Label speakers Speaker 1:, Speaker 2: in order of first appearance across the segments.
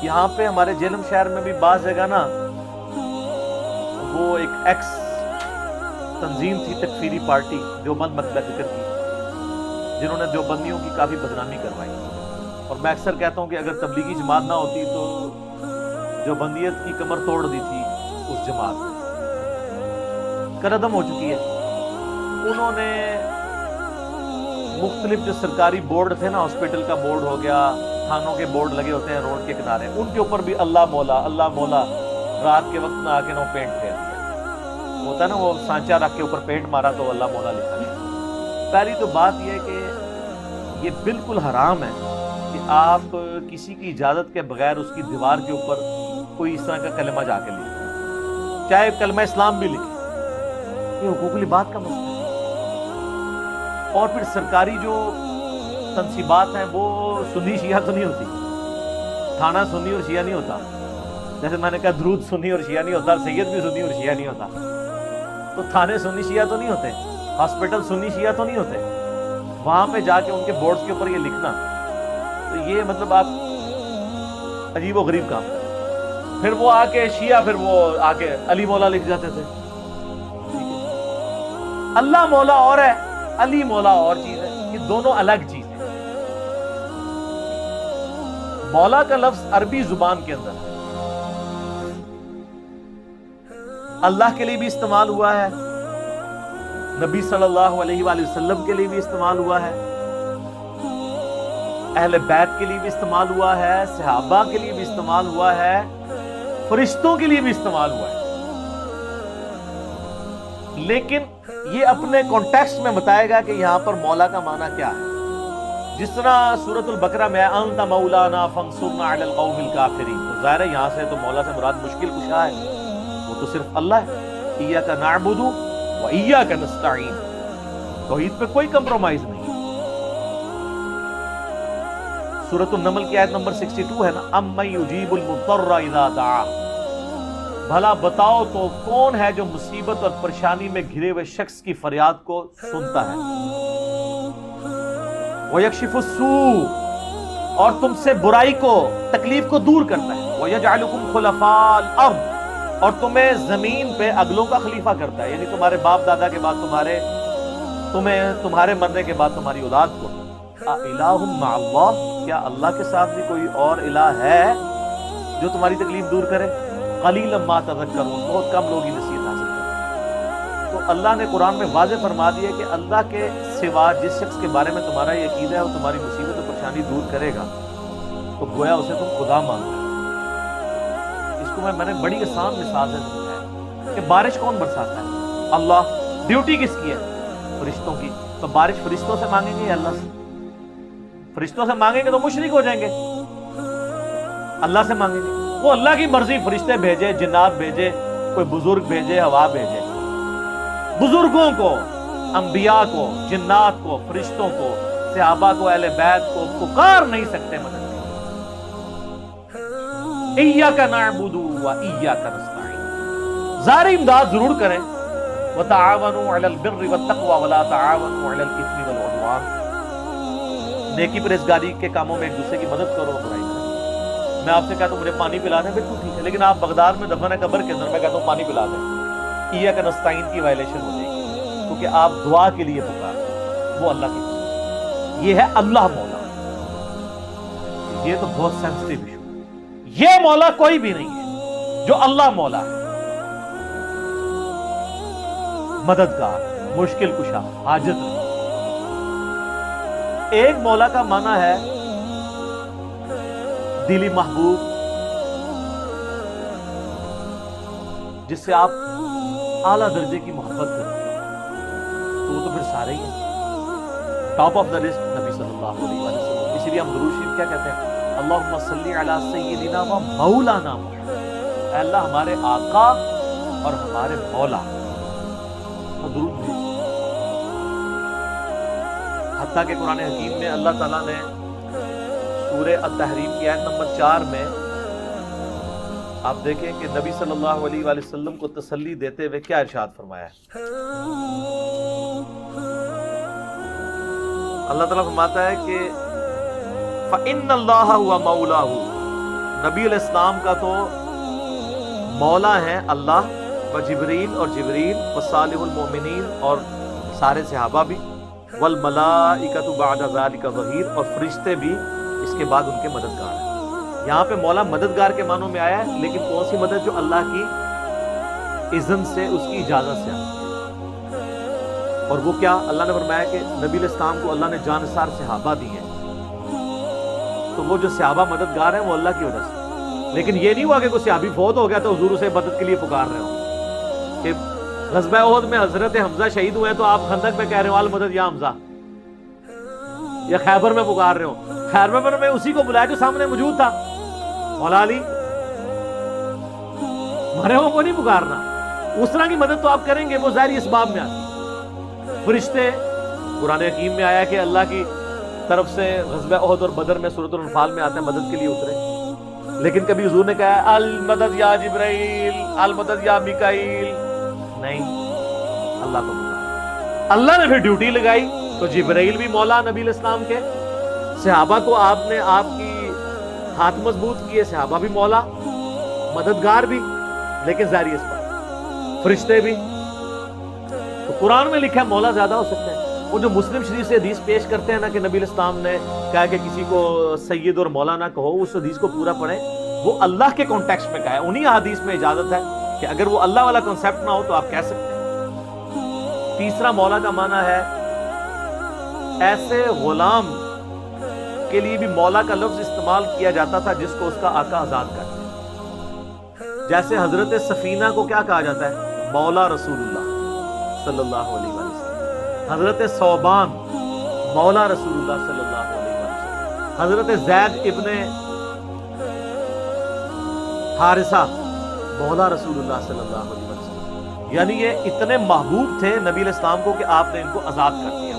Speaker 1: یہاں پہ ہمارے جہلم شہر میں بھی بعض جگہ نا وہ ایک ایکس تنظیم تھی تکفیری پارٹی دیوبند مطلع فکر کی، جنہوں نے دیوبندیوں کی کافی بدنامی کروائی، اور میں اکثر کہتا ہوں کہ اگر تبلیغی جماعت نہ ہوتی تو دیوبندیت کی کمر توڑ دی تھی اس جماعت نے، کردم ہو چکی ہے۔ انہوں نے مختلف جو سرکاری بورڈ تھے نا، ہاسپٹل کا بورڈ ہو گیا، تھانوں کے بورڈ لگے ہوتے ہیں روڈ کے کنارے، ان کے اوپر بھی اللہ مولا رات کے وقت میں آ کے نہ پینٹ پھیر دیا، ہوتا ہے نا وہ سانچا رکھ کے اوپر پینٹ مارا تو اللہ مولا لکھا گیا۔ پہلی تو بات یہ ہے کہ یہ بالکل حرام ہے کہ آپ کسی کی اجازت کے بغیر اس کی دیوار کے اوپر کوئی اس طرح کا کلمہ جا کے لکھیں، چاہے کلمہ اسلام بھی لکھیں، یہ حقوق العباد کا مسئلہ ہے۔ اور پھر سرکاری جو تنصیبات ہیں وہ سنی شیعہ تو نہیں ہوتی، تھانہ سنی اور شیعہ نہیں ہوتا، جیسے میں نے کہا درود سنی اور شیعہ نہیں ہوتا، سید بھی سنی اور شیعہ نہیں ہوتا، تو تھانے سنی شیعہ تو نہیں ہوتے، ہاسپٹل سنی شیعہ تو نہیں ہوتے، وہاں پہ جا کے ان کے بورڈز کے اوپر یہ لکھنا، تو یہ مطلب آپ عجیب و غریب کام کریں۔ پھر وہ آ کے شیعہ پھر وہ آ کے علی مولا لکھ جاتے تھے۔ اللہ مولا اور ہے، علی مولا اور چیز ہے، یہ دونوں الگ چیز ہیں۔ مولا کا لفظ عربی زبان کے اندر ہے، اللہ کے لیے بھی استعمال ہوا ہے، نبی صلی اللہ علیہ وآلہ وسلم کے لیے بھی استعمال ہوا ہے، اہل بیت کے لیے بھی استعمال ہوا ہے، صحابہ کے لیے بھی استعمال ہوا ہے، فرشتوں کے لیے بھی استعمال ہوا ہے، لیکن یہ اپنے کانٹیکسٹ میں بتائے گا کہ یہاں پر مولا کا معنی کیا ہے۔ جس طرح سورۃ البقرہ میں انت مولانا فانصرنا علی القوم الکافرین، تو ظاہر ہے یہاں سے تو مولا سے مراد مشکل کشا ہے، وہ تو صرف اللہ ہے، ایاک نعبد و ایاک نستعین، توحید پہ کوئی کمپرومائز نہیں۔ سورۃ النمل کی آیت نمبر 62 ہے نا، امن یجیب المضطر اذا دعاہ، بھلا بتاؤ تو کون ہے جو مصیبت اور پریشانی میں گھرے ہوئے شخص کی فریاد کو سنتا ہے، وَيَكْشِفُ السُّوءَ، اور تم سے برائی کو تکلیف کو دور کرتا ہے، وَيَجْعَلُكُمْ خُلَفَاءَ الْأَرْضِ، اور تمہیں زمین پہ اگلوں کا خلیفہ کرتا ہے، یعنی تمہارے باپ دادا کے بعد تمہارے مرنے کے بعد تمہاری اولاد کو۔ اِلَٰهٌ مَّعَ اللَّهِ، کیا اللہ کے ساتھ بھی کوئی اور الہ ہے جو تمہاری تکلیف دور کرے؟ قلیلا ما تذکرون، بہت کم لوگ ہی نصیحت حاصل کرتے۔ تو اللہ نے قرآن میں واضح فرما دیا کہ اللہ کے سوا جس شخص کے بارے میں تمہارا یہ عقیدہ ہے وہ تمہاری مصیبت اور پریشانی دور کرے گا تو گویا اسے تم خدا مانتے ہو۔ اس کو میں نے بڑی آسان مثال سے سمجھایا کہ بارش کون برساتا ہے؟ اللہ۔ ڈیوٹی کس کی ہے؟ فرشتوں کی۔ تو بارش فرشتوں سے مانگیں گے یا اللہ سے؟ فرشتوں سے مانگیں گے تو مشرک ہو جائیں گے، اللہ سے مانگیں گے، وہ اللہ کی مرضی، فرشتے بھیجے، جنات بھیجے، کوئی بزرگ بھیجے، ہوا بھیجے، بزرگوں کو، انبیاء کو، جنات کو، فرشتوں کو، صحابہ کو، اہل بیت کو پکار نہیں سکتے مدد کے۔ ایاک نعبد و ایاک نستعین، ظاہری امداد ضرور کریں، وتعاونوا علی البر والتقوی ولا تعاونوا علی الاثم والعدوان، نیکی پرہیزگاری کے کاموں میں ایک دوسرے کی مدد کرو، برائی نہ۔ میں آپ سے کہتا ہوں مجھے پانی پلا دیں، بالکل ٹھیک ہے، لیکن آپ بغداد میں دفن ہے قبر کے اندر، میں کہتا ہوں پانی پلا دیں، ایاک نستعین کی وائلیشن ہو جائے گی، کیونکہ آپ دعا کے لیے پکار، وہ اللہ کی خصوصیت، یہ ہے اللہ مولا۔ یہ تو بہت سینسٹیو ایشو ہے، یہ مولا کوئی بھی نہیں ہے جو اللہ مولا ہے، مددگار، مشکل کشا، حاجت نہیں۔ ایک مولا کا معنی ہے دلی محبوب، جس سے آپ اعلیٰ درجے کی محبت کرتے ہیں، تو وہ تو پھر سارے ہی ہیں، ٹاپ آف دا لسٹ نبی صلی اللہ علیہ وسلم۔ اسی لیے ہم درود شریف کیا کہتے ہیں؟ اللہم صلی علی سیدنا و مولانا محمد، اے اللہ ہمارے آقا اور ہمارے مولا کو درود بھیج۔ حتیٰ کہ قرآن حکیم میں اللہ تعالیٰ نے سورہ التحریم کی آیت نمبر 4 میں آپ دیکھیں کہ نبی صلی اللہ علیہ وآلہ وسلم کو تسلی دیتے ہوئے کیا ارشاد فرمایا ہے؟ اللہ تعالیٰ فرماتا ہے کہ فَإِنَّ اللَّهَ هُوَ مَوْلَاهُ، نبی علیہ السلام کا تو مولا ہیں اللہ، و جبریل اور جبریل، و صالح المومنین اور سارے صحابہ بھی، والملائکۃ بعد ذلک ظہیر، اور فرشتے بھی اس کے بعد ان کے مددگار ہیں۔ یہاں پہ مولا مددگار کے معنوں میں آیا ہے، لیکن کون سی مدد؟ جو اللہ کی اذن سے، اس کی اجازت سے آتی ہے۔ اور وہ کیا؟ اللہ نے فرمایا کہ نبی علیہ السلام کو اللہ نے جانسار صحابہ دی ہیں، تو وہ جو صحابہ مددگار ہیں وہ اللہ کی وجہ سے۔ لیکن یہ نہیں ہوا کہ کوئی صحابی فوت ہو گیا تو حضور اسے مدد کے لیے پکار رہے ہوں کہ غزوہ احد میں حضرت حمزہ شہید ہوئے ہیں تو آپ خندق میں کہہ رہے ہو المدد یا حمزہ، یا خیبر میں پکار رہے ہو۔ خیبر میں اسی کو بلایا جو سامنے موجود تھا، مولا علی، مرے ہو کو نہیں پکارنا۔ اس طرح کی مدد تو آپ کریں گے، وہ ظاہری اسباب میں آتی۔ فرشتے، قرآن حکیم میں آیا کہ اللہ کی طرف سے غزوہ احد اور بدر میں سورۃ الانفال میں آتے ہیں مدد کے لیے اترے، لیکن کبھی حضور نے کہا المدد یا جبرائیل، المدد یا میکائیل، نہیں، اللہ کو پکارا۔ اللہ نے پھر ڈیوٹی لگائی تو جبرائیل بھی مولا نبی علیہ السلام کے، صحابہ کو آپ نے آپ کی ہاتھ مضبوط کیے، صحابہ بھی مولا، مددگار بھی، لیکن ظاہری اسباب، فرشتے بھی۔ تو قرآن میں لکھا ہے مولا زیادہ ہو سکتے ہیں۔ وہ جو مسلم شریف سے حدیث پیش کرتے ہیں نا کہ نبی علیہ السلام نے کہا کہ کسی کو سید اور مولا نہ کہو، اس حدیث کو پورا پڑھیں، وہ اللہ کے کانٹیکسٹ میں کہا ہے، انہی حدیث میں اجازت ہے کہ اگر وہ اللہ والا کنسیپٹ نہ ہو تو آپ کہہ سکتے ہیں۔ تیسرا مولا کا معنی ہے ایسے غلام کے لیے بھی مولا کا لفظ استعمال کیا جاتا تھا جس کو اس کا آقا آزاد کر دے۔ جیسے حضرت سفینہ کو کیا کہا جاتا ہے؟ مولا رسول اللہ صلی اللہ علیہ وسلم۔ حضرت ثوبان مولا رسول اللہ صلی اللہ علیہ وسلم۔ حضرت زید ابن حارثہ مولا رسول اللہ صلی اللہ علیہ وسلم۔ یعنی یہ اتنے محبوب تھے نبی علیہ السلام کو کہ آپ نے ان کو آزاد کر دیا۔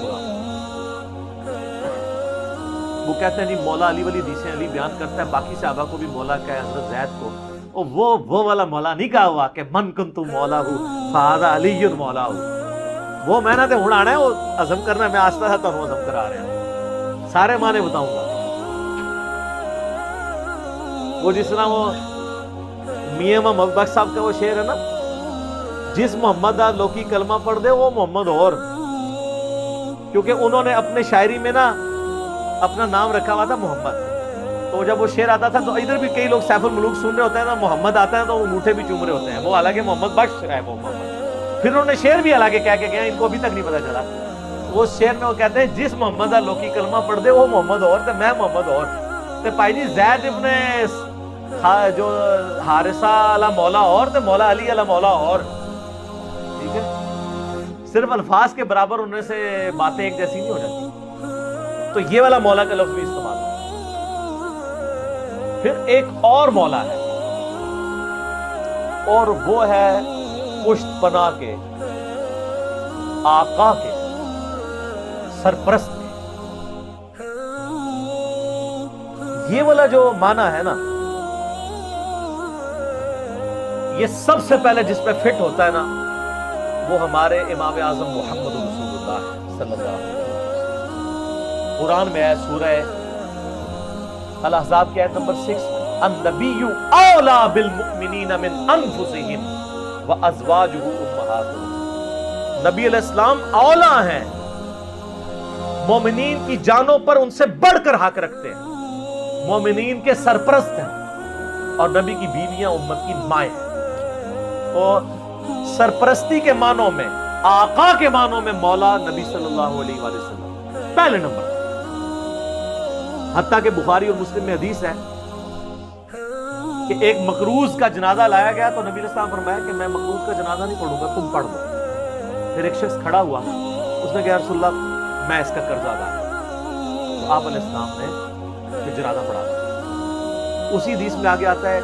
Speaker 1: وہ کہتے ہیں نہیں، مولا علی والی حدیثیں علی بیان کرتا ہے، باقی صحابہ کو بھی مولا کہا ہے، حضرت زید کو، اور وہ والا مولا نہیں کہا ہوا کہ من کنت مولا ہوں فہذا علی مولا ہوں۔ وہ میں نے تے ہن آنا ہے، وہ عزم کرنا، میں آستہ سے تمہیں عزم کرا رہا ہوں، سارے معنی بتاؤں گا۔ وہ جس طرح وہ میاں محمد بخش صاحب کا وہ شعر ہے نا، جس محمد دا لوکی کلمہ پڑھ دے وہ محمد اور، کیونکہ انہوں نے اپنے شاعری میں نا اپنا نام رکھا ہوا تھا محمد، تو جب وہ شعر آتا تھا تو ادھر بھی کئی لوگ سیف الملوک سن رہے ہوتے ہیں نا، محمد آتا ہے تو وہ انگوٹھے بھی چوم رہے ہوتے ہیں، وہ حالانکہ محمد بخش ہے وہ محمد۔ پھر انہوں نے شعر بھی حالانکہ کہہ کے گیا، ان کو ابھی تک نہیں پتا چلا۔ وہ شعر میں وہ کہتے ہیں جس محمد دا لوکی کلمہ پڑھ دے وہ محمد اور تے میں محمد اور، تے پائی جی زید ابن جو حارثہ علی مولا اور تے مولا علی علی مولا اور، ٹھیک ہے، صرف الفاظ کے برابر انہیں سے باتیں ایک جیسی نہیں ہو جاتی۔ تو یہ والا مولا کا لفظ بھی استعمال ہے۔ پھر ایک اور مولا ہے، اور وہ ہے پشت پناہ کے، آقا کے، سرپرست کے۔ یہ والا جو معنی ہے نا، یہ سب سے پہلے جس پہ فٹ ہوتا ہے نا، وہ ہمارے امام اعظم محمد رسول اللہ صلی اللہ علیہ وسلم۔ قرآن میں ہے سورہ الاحزاب کی آیت نمبر 6، النبی اولا بالمؤمنین من انفسہم وازواجہ امہاتہم۔ نبی علیہ السلام اولا ہیں، مومنین کی جانوں پر ان سے بڑھ کر حق رکھتے ہیں، مومنین کے سرپرست ہیں، اور نبی کی بیویاں امت کی مائیں ہیں۔ اور سرپرستی کے معنوں میں، آقا کے معنوں میں مولا نبی صلی اللہ علیہ وآلہ وسلم پہلے نمبر۔ حتیٰ کہ بخاری اور مسلم میں حدیث ہے کہ ایک مقروض کا جنازہ لایا گیا تو نبی علیہ السلام فرمایا کہ میں مقروض کا جنازہ نہیں پڑھوں گا، تم پڑھ دو۔ پھر ایک شخص کھڑا ہوا، اس نے کہا یا رسول اللہ میں اس کا قرض ادا کروں، تو آپ علیہ السلام نے پھر جنازہ پڑھا دیا۔ اسی حدیث میں آگے آتا ہے،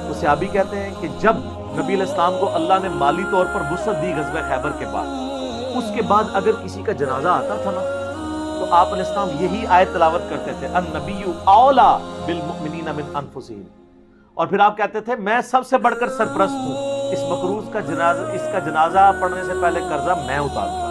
Speaker 1: وہ صحابی کہتے ہیں کہ جب نبی علیہ السلام کو اللہ نے مالی طور پر وسعت دی غزوہ خیبر کے بعد، اس کے بعد اگر کسی کا جنازہ آتا تھا نا تو آپ علیہ السلام یہی آیت تلاوت کرتے تھے، النبی اولا بالمؤمنین من انفسہم، اور پھر آپ کہتے تھے میں سب سے بڑھ کر سرپرست ہوں، اس مقروض کا جنازہ، اس کا جنازہ پڑھنے سے پہلے قرضہ میں اتاروں گا۔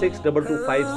Speaker 1: 6225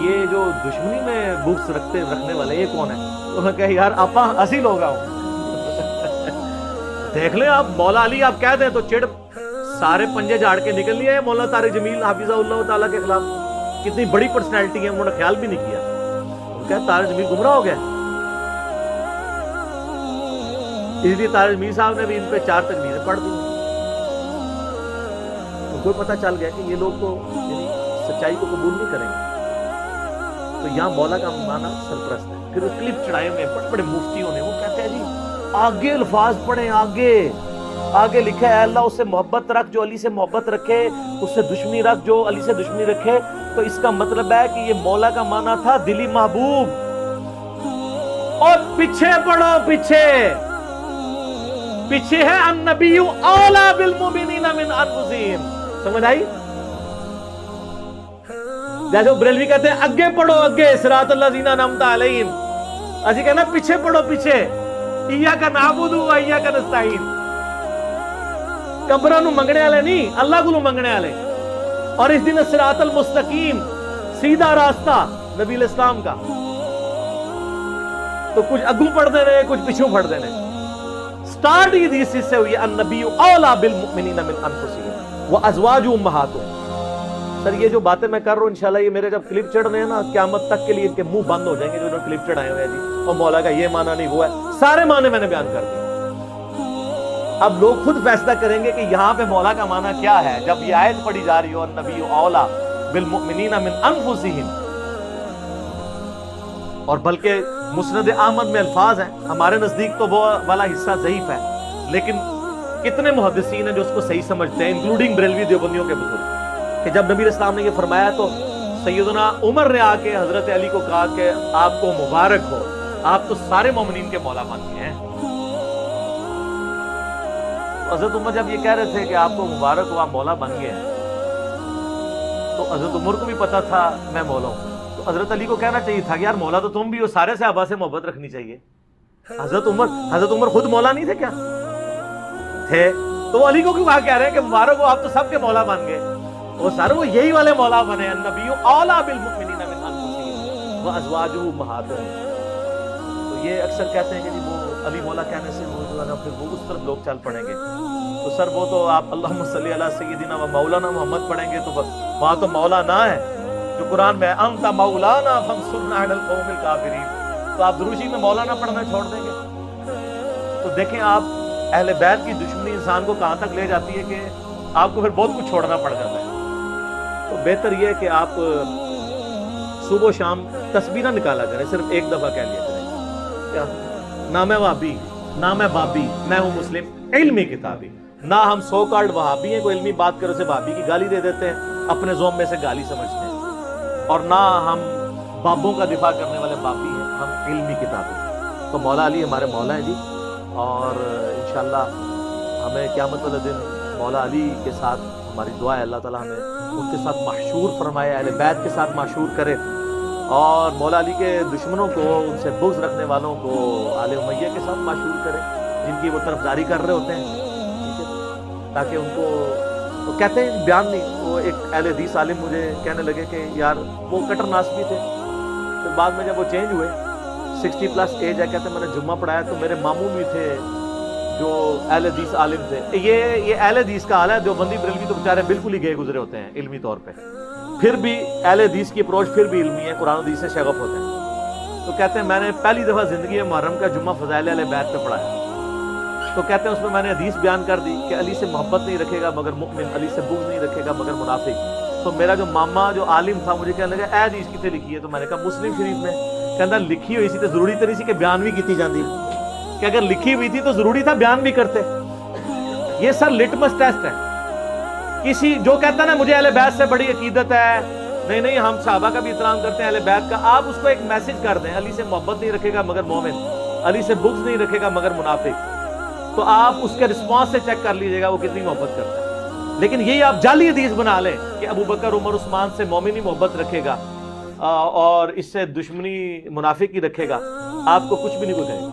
Speaker 1: یہ جو دشمنی میں بغض رکھنے والے یہ کون ہے؟ تو میں کہا یار آپ اسی لوگ آؤ دیکھ لیں آپ مولا علی آپ کہہ دیں تو چڑ سارے پنجے جھاڑ کے نکل لیے ہیں مولانا طارق جمیل حافظہ اللہ تعالیٰ کے خلاف. کتنی بڑی پرسنالٹی ہے, انہوں نے خیال بھی نہیں کیا. وہ کہا طارق جمیل گمراہ ہو گیا, اس لیے طارق جمیل صاحب نے بھی ان پہ 4 تکبیریں پڑھ دی. ان کو پتہ چل گیا کہ یہ لوگ تو یعنی سچائی کو قبول نہیں کریں گے. تو یہاں مولا کا معنی سرپرست ہے. پھر اس کلپ چڑھائے ہوئے بڑے بڑے مفتیوں نے, وہ کہتے ہیں جی آگے الفاظ پڑھیں, آگے لکھا ہے اللہ اس سے محبت رکھ جو علی سے محبت رکھے, اس سے دشمنی رکھ جو علی سے دشمنی رکھے. تو اس کا مطلب ہے کہ یہ مولا کا معنی تھا دلی محبوب. اور پیچھے پڑھو, پیچھے ہے النبی اولی بالمؤمنین من انفسہم. سمجھ آئی؟ جیسے بریلوی کہتے ہیں اگے پڑھو, اگے صراط الذین انعمت علیہم. اسی کہنا پیچھے پڑھو, پیچھے ایاک نعبد و ایاک نستعین. قبراں نو منگنے والے نہیں, اللہ کو منگنے والے. اور اس دن صراط المستقیم, سیدھا راستہ نبی الاسلام کا. تو کچھ اگوں پڑھتے رہے, کچھ پیچھوں پڑھتے رہے. سٹارٹ یہ حدیث سے ہوئی النبی اولی بالمؤمنین من انفسہم وازواجہ امہاتہم. سر یہ جو باتیں میں کر رہا ہوں انشاءاللہ یہ میرے جب کلپ چڑھ رہے ہیں نا, قیامت تک کے لیے ان کے منہ بند ہو جائیں گے جو انہوں نے کلپ چڑھائے ہوئے ہیں جی اور مولا کا یہ معنی نہیں, وہ ہے. سارے معنی میں نے بیان کر دیے. اب لوگ خود فیصلہ کریں گے کہ یہاں پہ مولا کا معنی کیا ہے. جب یہ آیت پڑھی جا رہی ہو النبی اولی بالمؤمنین من انفسہم, اور بلکہ مسند احمد میں الفاظ ہیں, ہمارے نزدیک تو وہ والا حصہ ضعیف ہے, لیکن کتنے محدثین ہیں جو اس کو صحیح سمجھتے ہیں, انکلوڈنگ بریلوی دیوبندیوں کے بزرگ, کہ جب نبی اسلام نے یہ فرمایا تو سیدنا عمر نے آ کے حضرت علی کو کہا کہ آپ کو مبارک ہو, آپ تو سارے مومنین کے مولا بن گئے ہیں. حضرت عمر جب یہ کہہ رہے تھے کہ آپ کو مبارک ہو, آپ مولا بن گئے ہیں, تو حضرت عمر کو بھی پتا تھا میں مولا ہوں. تو حضرت علی کو کہنا چاہیے تھا کہ یار مولا تو تم بھی ہو, سارے صحابہ سے محبت رکھنی چاہیے. حضرت عمر خود مولا نہیں تھے کیا تھے؟ تو علی کو کیوں کہہ رہے ہیں کہ مبارک ہو, آپ تو سب کے مولا بن گئے. وہ سارے وہ یہی والے مولا بنے, النبی اولی بالمؤمنین من انفسہم وازواجہ امہاتہم. تو یہ اکثر کہتے ہیں کہ جی وہ علی مولا کہنے سے وہ جو ہے نا پھر وہ اس طرف لوگ چل پڑیں گے. تو سر وہ تو آپ اللہم صلی علی سیدنا و مولانا محمد پڑھیں گے تو وہاں تو مولا نہ ہے جو قرآن میں انت مولانا فانصرنا علی القوم الکافرین. تو آپ دروشی میں مولانا پڑھنا چھوڑ دیں گے. تو دیکھیں آپ اہل بیت کی دشمنی انسان کو کہاں تک لے جاتی ہے کہ آپ کو پھر بہت کچھ چھوڑنا پڑ جاتا ہے. تو بہتر یہ ہے کہ آپ صبح و شام تسبیح نہ نکالا کریں, صرف ایک دفعہ کہہ لیا کریں کیا نہ میں وہابی, نہ میں بابی, میں ہوں مسلم علمی کتابی. نہ ہم سو کارڈ وہابی ہیں, کوئی علمی بات کرو سے بابی کی گالی دے دیتے ہیں, اپنے زوم میں سے گالی سمجھتے ہیں. اور نہ ہم بابوں کا دفاع کرنے والے بابی ہیں, ہم علمی کتابی. تو مولا علی ہمارے مولا ہیں جی, اور انشاءاللہ ہمیں قیامت والے دن مولا علی کے ساتھ ہماری دعا ہے اللہ تعالیٰ ہمیں ان کے ساتھ محشور فرمائے, اہل بیت کے ساتھ محشور کرے, اور مولا علی کے دشمنوں کو, ان سے بغض رکھنے والوں کو آل امیہ کے ساتھ محشور کرے جن کی وہ طرفداری کر رہے ہوتے ہیں, ٹھیک ہے, تاکہ ان کو وہ کہتے ہیں بیان نہیں. وہ ایک اہل حدیث عالم مجھے کہنے لگے کہ یار وہ کٹر ناسبی تھے, پھر بعد میں جب وہ چینج ہوئے 60+ ایج ہے, کہتے ہیں میں نے جمعہ پڑھایا تو میرے ماموں بھی تھے جو اہل حدیث عالم تھے. یہ اہل حدیث کا حال ہے, جو بندی بریلوی تو بیچارے بالکل ہی گئے گزرے ہوتے ہیں علمی طور پہ, پھر بھی اہل حدیث کی اپروچ پھر بھی علمی ہے, قرآن حدیث سے شغف ہوتے ہیں. تو کہتے ہیں میں نے پہلی دفعہ زندگی میں محرم کا جمعہ فضائل اہل بیت پہ پڑھایا. تو کہتے ہیں اس میں نے حدیث بیان کر دی کہ علی سے محبت نہیں رکھے گا مگر مؤمن, علی سے بغض نہیں رکھے گا مگر منافق. تو میرا جو ماما جو عالم تھا مجھے کہنے لگا اے حدیث کتنے لکھی ہے؟ تو میں نے کہا مسلم شریف میں. کہتا لکھی ہوئی سی تو ضروری تو نہیں سی کہ بیان بھی کیتی جاندی, کہ اگر لکھی ہوئی تھی تو ضروری تھا بیان بھی کرتے. یہ سر لٹمس ٹیسٹ ہے. کسی جو کہتا ہے نا مجھے اہل بیت سے بڑی عقیدت ہے, نہیں ہم صحابہ کا بھی احترام کرتے ہیں اہل بیت کا, آپ اس کو ایک میسج کر دیں علی سے محبت نہیں رکھے گا مگر مومن, علی سے بغض نہیں رکھے گا مگر منافق. تو آپ اس کے رسپانس سے چیک کر لیجئے گا وہ کتنی محبت کرتا ہے. لیکن یہی آپ جعلی حدیث بنا لیں کہ ابو بکر عمر عثمان سے مومن ہی محبت رکھے گا اور اس سے دشمنی منافق ہی رکھے گا, آپ کو کچھ بھی نہیں بتائے گا.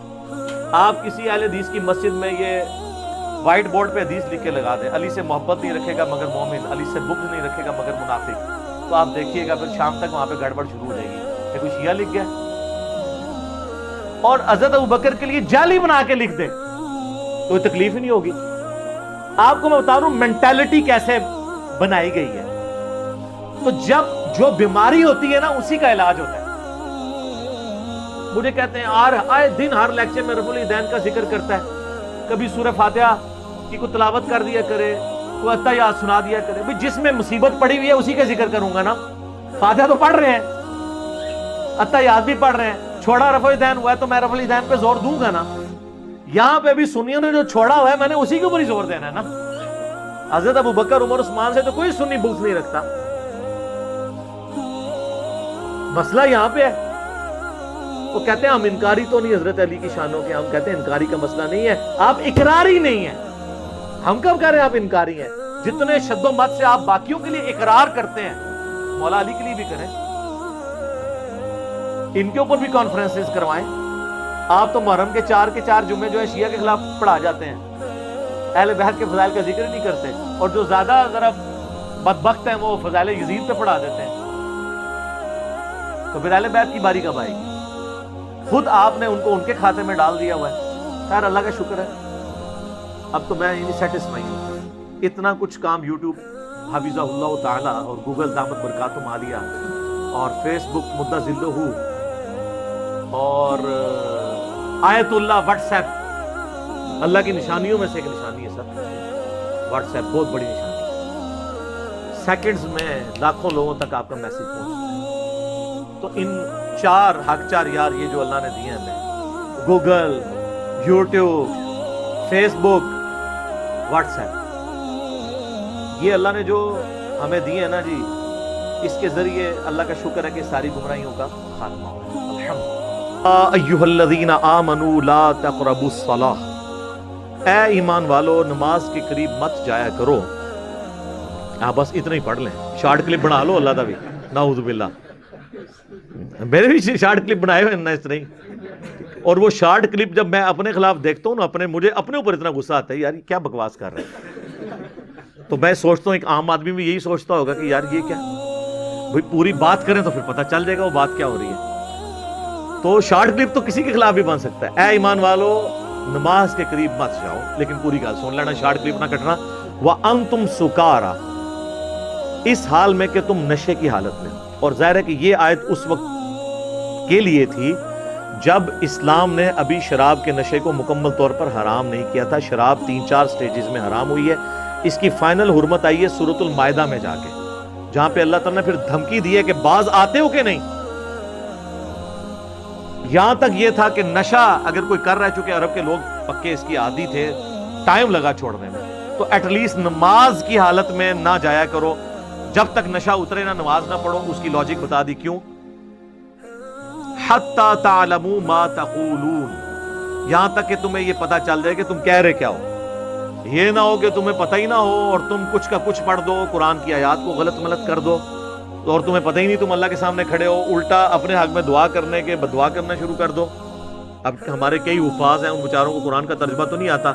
Speaker 1: آپ کسی اہل حدیث کی مسجد میں یہ وائٹ بورڈ پہ حدیث لکھ کے لگا دیں, علی سے محبت نہیں رکھے گا مگر مومن, علی سے بغض نہیں رکھے گا مگر منافق. تو آپ دیکھیے گا پھر شام تک وہاں پہ گڑبڑ شروع ہو جائے گی کہ کوئی شیعہ لکھ گیا اور حضرت ابوبکر کے لیے جعلی بنا کے لکھ دے تو کوئی تکلیف ہی نہیں ہوگی. آپ کو میں بتا رہا ہوں مینٹالٹی کیسے بنائی گئی ہے. تو جب جو بیماری ہوتی ہے نا اسی کا علاج ہوتا ہے. مجھے کہتے ہیں آئے دن ہر لیکچر میں رفع الیدین کا ذکر کرتا ہے, کبھی سورہ فاتحہ کی کوئی تلاوت کر دیا کرے, کوئی اتحیات سنا دیا کرے. بھئی جس میں مصیبت پڑی ہوئی ہے اسی کا ذکر کروں گا نا. فاتحہ تو پڑھ رہے ہیں, اتحیات بھی پڑھ رہے ہیں, چھوڑا رفع الیدین ہوا ہے تو میں رفع الیدین پہ زور دوں گا نا. یہاں پہ بھی سنیوں نے جو چھوڑا ہوا ہے میں نے اسی کے اوپر ہی زور دینا ہے نا. حضرت ابوبکر عمر عثمان سے تو کوئی سنی بغض نہیں رکھتا. مسئلہ یہاں پہ ہے. وہ کہتے ہیں ہم انکاری تو نہیں حضرت علی کی شانوں کے, ہم کہتے ہیں انکاری کا مسئلہ نہیں ہے, آپ اقراری نہیں ہیں. ہم کب کہہ رہے ہیں آپ انکاری ہیں؟ جتنے شد و مت سے آپ باقیوں کے لیے اقرار کرتے ہیں مولا علی کے لیے بھی کریں, ان کے اوپر بھی کانفرنسز کروائیں. آپ تو محرم کے 4 کے 4 جمعے جو ہے شیعہ کے خلاف پڑھا جاتے ہیں, اہل بیت کے فضائل کا ذکر نہیں کرتے, اور جو زیادہ ذرا بدبخت ہیں وہ فضائل یزید پہ پڑھا دیتے ہیں. تو پھر اہل بیت کی باری کب آئے گی؟ خود آپ نے ان کو ان کے کھاتے میں ڈال دیا ہوا ہے. خیر اللہ کا شکر ہے, اب تو میں سیٹسفائی ہوں. اتنا کچھ کام یوٹیوب حفظہ اللہ تعالی اور گوگل دامت برکاتہم عالیہ اور فیس بک مدہ ذلہ اور آیت اللہ واٹس ایپ, اللہ کی نشانیوں میں سے ایک نشانی ہے سر. واٹس ایپ بہت بڑی نشانی ہے, سیکنڈز میں لاکھوں لوگوں تک آپ کا میسج پہنچتا ہے. تو ان 4 حق 4 یار یہ جو اللہ نے دیے ہیں ہمیں, گوگل, یوٹیوب, فیس بک, واٹس ایپ, یہ اللہ نے جو ہمیں دیے ہیں نا جی, اس کے ذریعے اللہ کا شکر ہے کہ ساری گمراہیوں کا خاتمہ ہو. الحمد ایھا الذین آمنوا لا تقربوا الصلاۃ, اے ایمان والو نماز کے قریب مت جایا کرو. آپ بس اتنا ہی پڑھ لیں, شارٹ کلپ بنا لو اللہ دا بھی, نعوذ باللہ. میرے بھی شارٹ کلپ بنائے ہوئے نا اس طرح ہی, اور وہ شارٹ کلپ جب میں اپنے خلاف دیکھتا ہوں نا, مجھے اپنے اوپر اتنا غصہ آتا ہے, یار یہ کیا بکواس کر رہے ہیں. تو میں سوچتا ہوں ایک عام آدمی بھی یہی سوچتا ہوگا کہ یار یہ کیا, بھئی پوری بات کریں تو پھر پتہ چل جائے گا وہ بات کیا ہو رہی ہے. تو شارٹ کلپ تو کسی کے خلاف بھی بن سکتا ہے. اے ایمان والو نماز کے قریب مت جاؤ, لیکن پوری گل سن لینا, شارٹ کلپ نہ کٹنا. وَأَنْتُمْ سُكَارَى, اس حال میں کہ تم نشے کی حالت میں. اور ظاہر ہے کہ یہ آیت اس وقت کے لیے تھی جب اسلام نے ابھی شراب کے نشے کو مکمل طور پر حرام نہیں کیا تھا. شراب 3-4 سٹیجز میں حرام ہوئی ہے. اس کی فائنل حرمت آئی ہے سورۃ المائدہ میں جا کے, جہاں پہ اللہ تعالیٰ نے پھر دھمکی دی ہے کہ باز آتے ہو کہ نہیں. یہاں تک یہ تھا کہ نشہ اگر کوئی کر رہا ہے, چونکہ عرب کے لوگ پکے اس کی عادی تھے, ٹائم لگا چھوڑنے میں, تو ایٹ لیسٹ نماز کی حالت میں نہ جایا کرو جب تک نشہ اترے نہ, نماز نہ پڑھو. اس کی لاجک بتا دی کیوں, حتی تعلموا ما تقولون, یہاں تک کہ تمہیں یہ پتا چل جائے کہ تم کہہ رہے کیا ہو. یہ نہ ہو کہ تمہیں پتہ ہی نہ ہو اور تم کچھ کا کچھ پڑھ دو, قرآن کی آیات کو غلط ملت کر دو, اور تمہیں پتہ ہی نہیں تم اللہ کے سامنے کھڑے ہو, الٹا اپنے حق میں دعا کرنے کے بدعا کرنا شروع کر دو. اب ہمارے کئی حفاظ ہیں, ان بیچاروں کو قرآن کا ترجمہ تو نہیں آتا,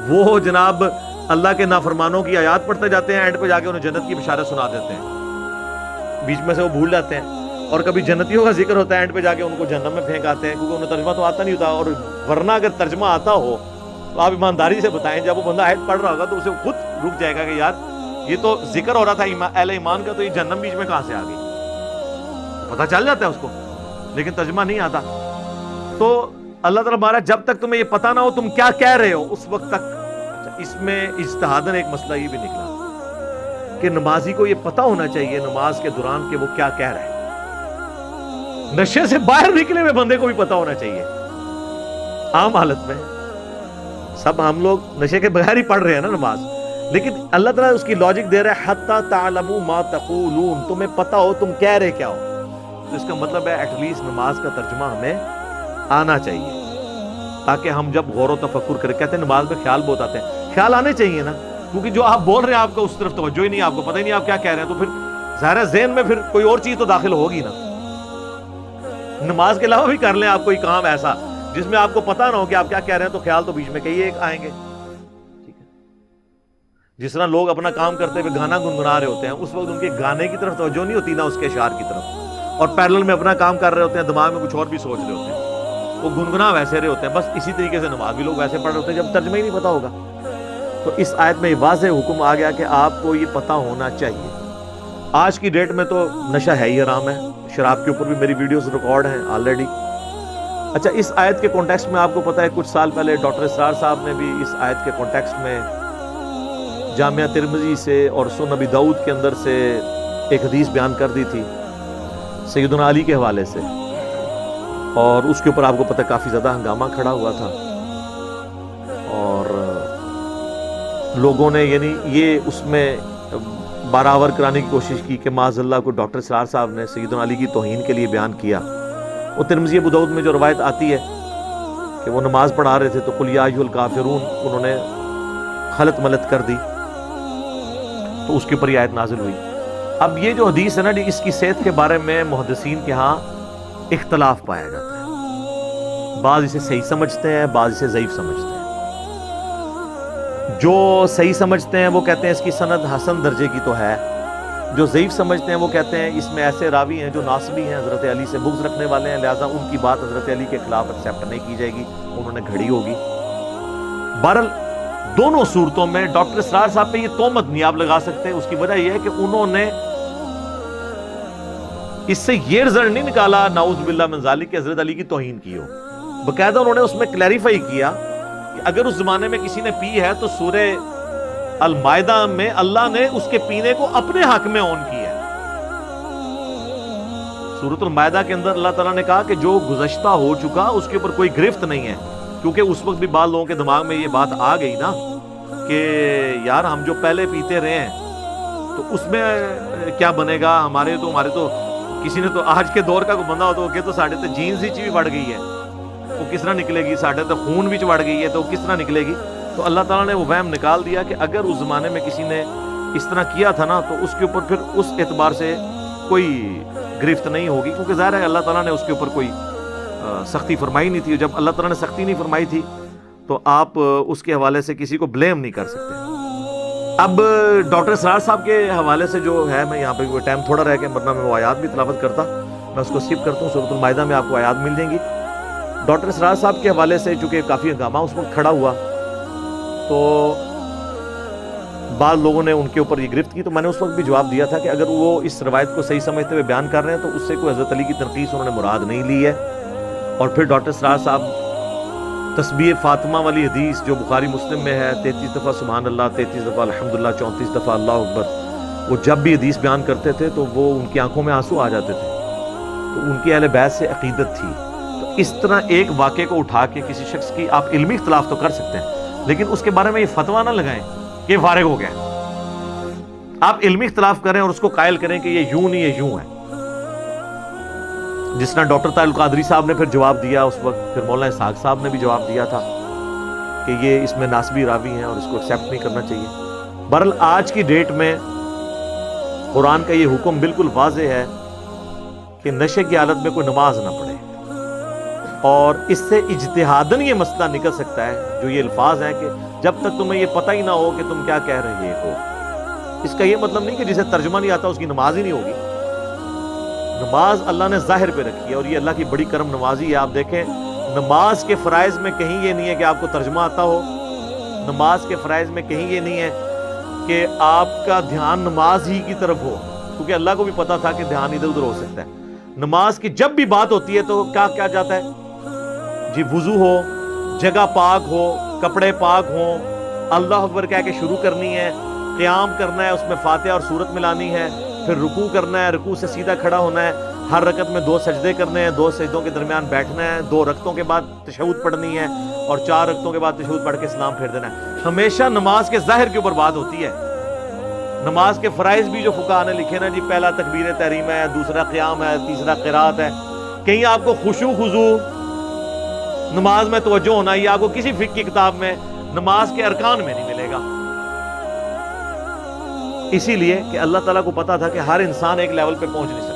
Speaker 1: وہ جناب اللہ کے نافرمانوں کی آیات پڑھتے جاتے ہیں, اینڈ پہ جا کے انہیں جنت کی بشارت سنا دیتے ہیں, بیچ میں سے وہ بھول جاتے ہیں. اور کبھی جنتیوں کا ذکر ہوتا ہے, اینڈ پہ جا کے ان کو جہنم میں پھینک آتے ہیں, کیونکہ انہیں ترجمہ تو آتا نہیں ہوتا. اور ورنہ اگر ترجمہ آتا ہو تو آپ ایمانداری سے بتائیں, جب وہ بندہ آیت پڑھ رہا ہوگا تو اسے خود رک جائے گا کہ یار یہ تو ذکر ہو رہا تھا اہل ایمان کا, تو یہ جہنم بیچ میں کہاں سے آ گئی. پتہ چل جاتا ہے اس کو, لیکن ترجمہ نہیں آتا. تو اللہ تعالیٰ ہمارا جب تک تمہیں یہ پتہ نہ ہو تم کیا کہہ رہے ہو, اس وقت تک. اس میں اجتہاداً ایک مسئلہ یہ بھی نکلا کہ نمازی کو یہ پتہ ہونا چاہیے نماز کے دوران کہ وہ کیا کہہ رہا ہے. نشے سے باہر نکلے ہوئے بندے کو بھی پتہ ہونا چاہیے. عام حالت میں سب ہم لوگ نشے کے بغیر ہی پڑھ رہے ہیں نا نماز, لیکن اللہ تعالیٰ اس کی لاجک دے رہا ہے حتی تعلموا ما تقولون, تمہیں پتہ ہو تم کہہ رہے کیا ہو. تو اس کا مطلب ہے ایٹ لیسٹ نماز کا ترجمہ ہمیں آنا چاہیے, تاکہ ہم جب غور و تفکر کریں. کہتے ہیں نماز میں خیال بہت آتے ہیں, خیال آنے چاہیے نا, کیونکہ جو آپ بول رہے ہیں آپ کو اس طرف توجہ ہی نہیں, آپ کو پتہ ہی نہیں آپ کیا کہہ رہے ہیں, تو پھر ظاہر ہے ذہن میں پھر کوئی اور چیز تو داخل ہوگی نا. نماز کے علاوہ بھی کر لیں آپ کوئی کام ایسا جس میں آپ کو پتہ نہ ہو کہ آپ کیا کہہ رہے ہیں, تو خیال تو بیچ میں کئی ایک آئیں گے. ٹھیک ہے, جس طرح لوگ اپنا کام کرتے ہوئے گانا گنگنا رہے ہوتے ہیں، اس وقت ان کے گانے کی طرف توجہ نہیں ہوتی، نہ اس کے اشعار کی طرف، اور پیرلل میں اپنا کام کر رہے ہوتے ہیں، دماغ میں کچھ اور بھی سوچ رہے ہوتے ہیں، وہ گنگنا ویسے رہے ہوتے ہیں. بس اسی طریقے سے نماز بھی لوگ ویسے پڑھ رہے ہوتے ہیں جب ترجمہ ہی نہیں پتا ہوگا. تو اس آیت میں واضح حکم آ گیا کہ آپ کو یہ پتہ ہونا چاہیے. آج کی ڈیٹ میں تو نشہ ہے ہی حرام ہے، شراب کے اوپر بھی میری ویڈیوز ریکارڈ ہیں آلریڈی. اچھا، اس آیت کے کانٹیکسٹ میں آپ کو پتہ ہے کچھ سال پہلے ڈاکٹر اسرار صاحب نے بھی اس آیت کے کانٹیکسٹ میں جامعہ ترمذی سے اور سنن ابی داؤد کے اندر سے ایک حدیث بیان کر دی تھی سیدنا علی کے حوالے سے، اور اس کے اوپر آپ کو پتہ ہے کافی زیادہ ہنگامہ کھڑا ہوا تھا، اور لوگوں نے یعنی یہ اس میں برابر کرانے کی کوشش کی کہ معاذ اللہ کو ڈاکٹر اسرار صاحب نے سیدنا علی کی توہین کے لیے بیان کیا. وہ ترمذی ابو داؤد میں جو روایت آتی ہے کہ وہ نماز پڑھا رہے تھے تو قل یا ایھا الکافرون انہوں نے خلط ملط کر دی، تو اس کے اوپر یہ آیت نازل ہوئی. اب یہ جو حدیث ہے نا جی، اس کی صحت کے بارے میں محدثین کے ہاں اختلاف پایا جاتا ہے. بعض اسے صحیح سمجھتے ہیں، بعض اسے ضعیف سمجھتے ہیں. جو صحیح سمجھتے ہیں وہ کہتے ہیں اس کی سند حسن درجے کی تو ہے، جو ضعیف سمجھتے ہیں وہ کہتے ہیں اس میں ایسے راوی ہیں جو ناسبی ہیں، حضرت علی سے بغض رکھنے والے ہیں، لہٰذا ان کی بات حضرت علی کے خلاف ایکسیپٹ نہیں کی جائے گی، انہوں نے گھڑی ہوگی. بہرحال دونوں صورتوں میں ڈاکٹر اسرار صاحب پہ یہ تہمت نہیں آپ لگا سکتے. اس کی وجہ یہ ہے کہ انہوں نے اس سے یہ رزلٹ نہیں نکالا نعوذ باللہ من ذالک کہ حضرت علی کی توہین کی ہو. باقاعدہ انہوں نے اس میں کلیریفائی کیا کہ اگر اس زمانے میں کسی نے پی ہے تو سورہ المائدہ میں اللہ نے اس کے پینے کو اپنے حق میں آن کیا ہے. سورۃ المائدہ کے اندر اللہ تعالیٰ نے کہا کہ جو گزشتہ ہو چکا اس کے اوپر کوئی گرفت نہیں ہے، کیونکہ اس وقت بھی بعض لوگوں کے دماغ میں یہ بات آ گئی نا کہ یار ہم جو پہلے پیتے رہے ہیں تو اس میں کیا بنے گا، ہمارے تو کسی نے تو آج کے دور کا کوئی بندہ ہو تو کہ تو ساڑھے تے جینز ہی بھی بڑھ گئی ہے، وہ کس طرح نکلے گی، ساڑھے تے خون بھی بڑھ گئی ہے تو کس طرح نکلے گی. تو اللہ تعالیٰ نے وہ وہم نکال دیا کہ اگر اس زمانے میں کسی نے اس طرح کیا تھا نا تو اس کے اوپر پھر اس اعتبار سے کوئی گرفت نہیں ہوگی، کیونکہ ظاہر ہے اللہ تعالیٰ نے اس کے اوپر کوئی سختی فرمائی نہیں تھی. جب اللہ تعالیٰ نے سختی نہیں فرمائی تھی تو آپ اس کے حوالے سے کسی کو بلیم نہیں کر سکتے. اب ڈاکٹر اسرار صاحب کے حوالے سے جو ہے، میں یہاں پہ ٹائم تھوڑا رہ کے ورنہ میں وہ آیات بھی تلاوت کرتا، میں اس کو اسکپ کرتا ہوں. سورۃ المائدہ میں آپ کو آیات مل جائیں گی. ڈاکٹر اسرار صاحب کے حوالے سے چونکہ کافی ہنگامہ اس وقت کھڑا ہوا تو بعض لوگوں نے ان کے اوپر یہ گرفت کی، تو میں نے اس وقت بھی جواب دیا تھا کہ اگر وہ اس روایت کو صحیح سمجھتے ہوئے بیان کر رہے ہیں تو اس سے کوئی حضرت علی کی تنقیص انہوں نے مراد نہیں لی ہے. اور پھر ڈاکٹر اسرار صاحب تسبیح فاطمہ والی حدیث جو بخاری مسلم میں ہے 33 دفعہ سبحان اللہ، 33 دفعہ الحمدللہ، 34 دفعہ اللہ اکبر، وہ جب بھی حدیث بیان کرتے تھے تو وہ ان کی آنکھوں میں آنسو آ جاتے تھے. تو ان کی اہل بیت سے عقیدت تھی. تو اس طرح ایک واقعے کو اٹھا کے کسی شخص کی آپ علمی اختلاف تو کر سکتے ہیں، لیکن اس کے بارے میں یہ فتویٰ نہ لگائیں کہ فارغ ہو گیا. آپ علمی اختلاف کریں اور اس کو قائل کریں کہ یہ یوں نہیں، یہ یوں ہے. جس طرح ڈاکٹر طاہر القادری صاحب نے پھر جواب دیا اس وقت، پھر مولانا اسحاق صاحب نے بھی جواب دیا تھا کہ یہ اس میں ناسبی راوی ہیں اور اس کو ایکسیپٹ نہیں کرنا چاہیے. بہرحال آج کی ڈیٹ میں قرآن کا یہ حکم بالکل واضح ہے کہ نشے کی حالت میں کوئی نماز نہ پڑھے، اور اس سے اجتہاداً یہ مسئلہ نکل سکتا ہے جو یہ الفاظ ہیں کہ جب تک تمہیں یہ پتہ ہی نہ ہو کہ تم کیا کہہ رہے ہو. اس کا یہ مطلب نہیں کہ جسے ترجمہ نہیں آتا اس کی نماز ہی نہیں ہوگی. نماز اللہ نے ظاہر پہ رکھی ہے اور یہ اللہ کی بڑی کرم نوازی ہے. آپ دیکھیں نماز کے فرائض میں کہیں یہ نہیں ہے کہ آپ کو ترجمہ آتا ہو، نماز کے فرائض میں کہیں یہ نہیں ہے کہ آپ کا دھیان نماز ہی کی طرف ہو، کیونکہ اللہ کو بھی پتا تھا کہ دھیان ادھر ادھر ہو سکتا ہے. نماز کی جب بھی بات ہوتی ہے تو کیا کیا جاتا ہے جی، وضو ہو، جگہ پاک ہو، کپڑے پاک ہوں، اللہ اکبر کہہ کے شروع کرنی ہے، قیام کرنا ہے، اس میں فاتحہ اور سورت ملانی ہے، پھر رکوع کرنا ہے، رکوع سے سیدھا کھڑا ہونا ہے، ہر رکعت میں 2 سجدے کرنے ہیں، 2 سجدوں کے درمیان بیٹھنا ہے، 2 رکعتوں کے بعد تشہد پڑھنی ہے اور 4 رکعتوں کے بعد تشہد پڑھ کے سلام پھیر دینا ہے. ہمیشہ نماز کے ظاہر کے اوپر بات ہوتی ہے. نماز کے فرائض بھی جو فقہاء نے لکھے نا جی، پہلا تکبیر تحریم ہے، دوسرا قیام ہے، تیسرا قرات ہے. کہیں آپ کو خشوع خضوع نماز میں توجہ ہونا، یہ آپ کو کسی فقہ کی کتاب میں نماز کے ارکان میں نہیں ملے گا. اسی لیے کہ اللہ تعالیٰ کو پتا تھا کہ ہر انسان ایک لیول پہ پہنچ نہیں سکتا،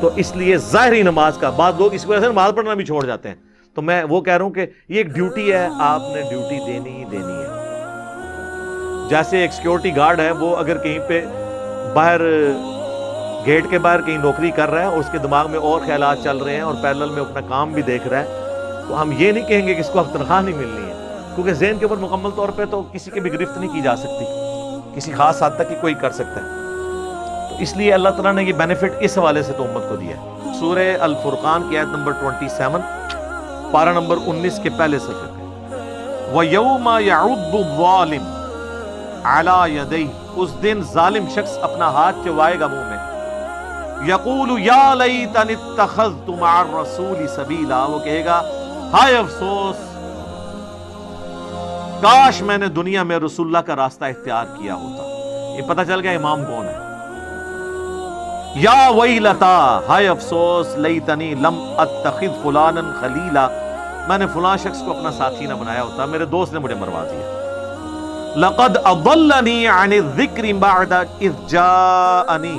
Speaker 1: تو اس لیے ظاہری نماز کا بعض لوگ اس وجہ سے نماز پڑھنا بھی چھوڑ جاتے ہیں. تو میں وہ کہہ رہا ہوں کہ یہ ایک ڈیوٹی ہے، آپ نے ڈیوٹی دینی ہی دینی ہے. جیسے ایک سیکورٹی گارڈ ہے، وہ اگر کہیں پہ باہر گیٹ کے باہر کہیں نوکری کر رہا ہے اور اس کے دماغ میں اور خیالات چل رہے ہیں اور پیرلل میں اپنا کام بھی دیکھ رہا ہے، تو ہم یہ نہیں کہیں گے کہ اس کو اب تنخواہ نہیں ملنی ہے، کیونکہ ذہن کے اوپر مکمل طور پہ تو کسی کی بھی گرفت نہیں کی جا سکتی، کسی خاص حد تک ہی کوئی کر سکتا ہے۔ تو اس لیے اللہ تعالیٰ نے یہ بینیفٹ اس حوالے سے تو امت کو دیا ہے۔ سورہ الفرقان کی آیت نمبر 27، پارہ نمبر 19 کے پہلے صفحے پہ، وَيَوْمَ يَعُضُّ الظَّالِمُ عَلَى يَدَيْهِ، اس دن ظالم شخص اپنا ہاتھ چبائے گا منہ میں، یقول یا لیتنی اتخذت مع الرسول سبیلا، وہ کہے گا ہائے افسوس، کاش میں نے دنیا میں رسول اللہ کا راستہ اختیار کیا ہوتا۔ یہ پتہ چل گیا امام کون ہے۔ یا ویلتا، ہائے افسوس، لیتنی لم اتخذ فلانا خلیلا، میں نے فلاں شخص کو اپنا ساتھی نہ بنایا ہوتا، میرے دوست نے مجھے مروا دیا۔ لقد اضلنی عن الذکر بعد اذ جاءنی،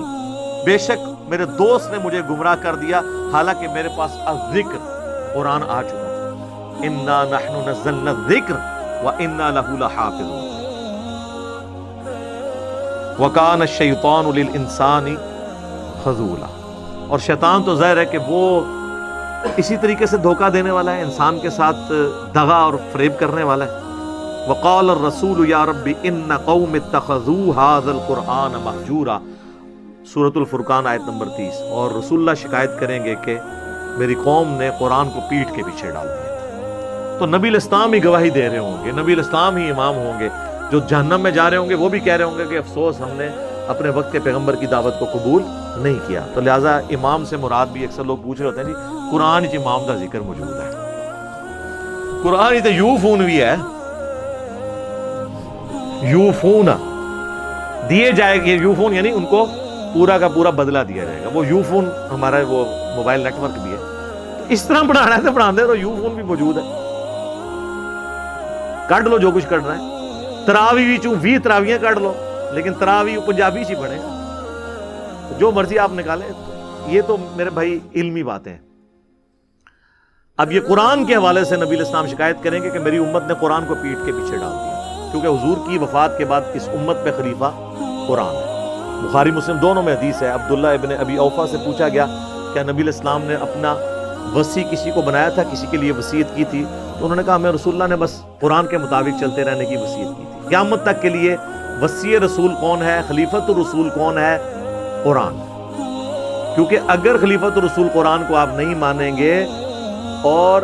Speaker 1: بے شک میرے دوست نے مجھے گمراہ کر دیا حالانکہ میرے پاس الذکر قرآن آ چکا تھا۔ انا نحن نزلنا الذکر وانا له لحافظون وکان الشیطان للانسان خذولا، اور شیطان تو ظاہر ہے کہ وہ اسی طریقے سے دھوکہ دینے والا ہے، انسان کے ساتھ دغا اور فریب کرنے والا ہے۔ وقال الرسول یا رب ان قوم اتخذوا هذا القرآن مہجورا، سورۃ الفرقان آیت نمبر 30، اور رسول اللہ شکایت کریں گے کہ میری قوم نے قرآن کو پیٹھ کے پیچھے ڈال دیا تھا۔ تو نبی الاسلام ہی گواہی دے رہے ہوں گے، نبی الاسلام ہی امام ہوں گے، جو جہنم میں جا رہے ہوں گے وہ بھی کہہ رہے ہوں گے کہ افسوس ہم نے اپنے وقت کے پیغمبر کی دعوت کو قبول نہیں کیا۔ تو لہٰذا امام سے مراد بھی اکثر لوگ پوچھ رہے ہوتے ہیں جی قرآن چ امام کا ذکر موجود ہے، قرآن ہی تو یوفون بھی ہے، یوفون دیے جائے گے، یوفون یعنی ان کو پورا کا پورا بدلہ دیا جائے گا۔ وہ یوفون ہمارا وہ موبائل نیٹ ورک بھی ہے، تو اس طرح پڑھانا ہے تو پڑھا دے، تو یوفون بھی موجود ہے، کٹ لو جو کچھ کٹ رہا ہے۔ تراوی بھی چوں 20 تراویاں کٹ لو، لیکن تراوی پنجابی سے پڑھے، جو مرضی آپ نکالیں۔ یہ تو میرے بھائی علمی باتیں ہیں۔ اب یہ قرآن کے حوالے سے نبی الاسلام شکایت کریں گے کہ میری امت نے قرآن کو پیٹ کے پیچھے ڈال دیا، کیونکہ حضور کی وفات کے بعد اس امت پہ خلیفہ قرآن ہے۔ بخاری مسلم دونوں میں حدیث ہے، عبداللہ ابن ابی اوفا سے پوچھا گیا کہ نبی الاسلام نے اپنا وصی کسی کو بنایا تھا، کسی کے لیے وصیت کی تھی؟ تو انہوں نے کہا ہمیں رسول اللہ نے بس قرآن کے مطابق چلتے رہنے کی وصیت کی تھی۔ قیامت تک کے لیے وصی رسول کون ہے، خلیفۃ الرسول کون ہے؟ قرآن۔ کیونکہ اگر خلیفۃ الرسول قرآن کو آپ نہیں مانیں گے اور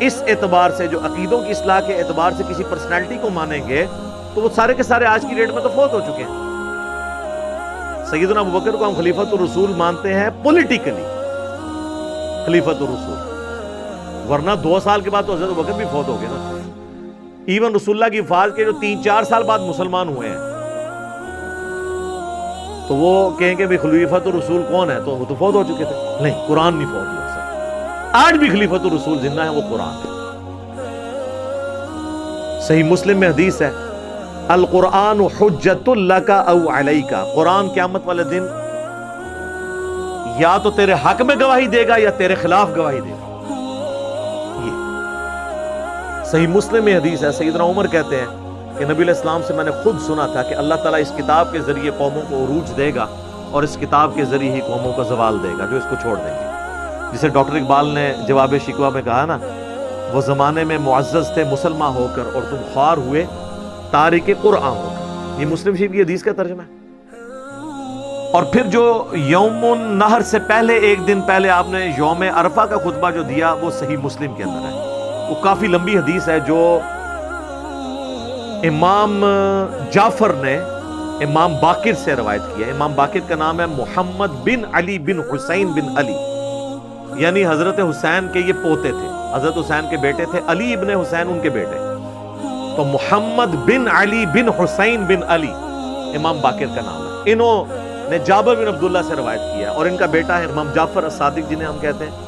Speaker 1: اس اعتبار سے جو عقیدوں کی اصلاح کے اعتبار سے کسی پرسنالٹی کو مانیں گے، تو وہ سارے کے سارے آج کی ڈیٹ میں تو فوت ہو چکے ہیں۔ سیدنا ابوبکر کو ہم خلیفۃ الرسول مانتے ہیں پولیٹیکلی، خلیفۃ الرسول، ورنہ 2 سال کے بعد تو حضرت ابوبکر بھی فوت ہو گئے نا۔ ایون رسول اللہ کی وفات کے جو 3-4 سال بعد مسلمان ہوئے ہیں، تو وہ کہیں کہ خلیفۃ الرسول کون ہے، تو وہ تو فوت ہو چکے تھے۔ نہیں، قرآن نہیں فوت ہوا سر، آج بھی خلیفۃ الرسول زندہ ہے، وہ قرآن ہے۔ صحیح مسلم میں حدیث ہے، القرآن حجت لک او علیک، قرآن قیامت والے دن یا تو تیرے حق میں گواہی دے گا یا تیرے خلاف گواہی دے گا۔ یہ صحیح مسلم میں حدیث ہے، سیدنا عمر کہتے ہیں کہ نبی علیہ السلام سے میں نے خود سنا تھا کہ اللہ تعالیٰ اس کتاب کے ذریعے قوموں کو عروج دے گا اور اس کتاب کے ذریعے ہی قوموں کو زوال دے گا جو اس کو چھوڑ دیں گے۔ جسے ڈاکٹر اقبال نے جواب شکوہ میں کہا نا، وہ زمانے میں معزز تھے مسلمان ہو کر اور تم خوار ہوئے تارک قرآن ہو کر۔ یہ مسلم شریف کی حدیث کا ترجمہ ہے۔ اور پھر جو یوم النحر سے پہلے ایک دن پہلے آپ نے یوم عرفہ کا خطبہ جو دیا، وہ صحیح مسلم کے اندر ہے۔ وہ کافی لمبی حدیث ہے جو امام جعفر نے امام باقر سے روایت کیا ہے۔ امام باقر کا نام ہے محمد بن علی بن حسین بن علی، یعنی حضرت حسین کے یہ پوتے تھے، حضرت حسین کے بیٹے تھے، علی ابن حسین ان کے بیٹے، تو محمد بن علی بن حسین بن علی امام باقر کا نام ہے۔ انہوں نے جابر بن عبداللہ سے روایت کیا اور ان کا بیٹا ہے امام جعفر الصادق جنہیں ہم کہتے ہیں۔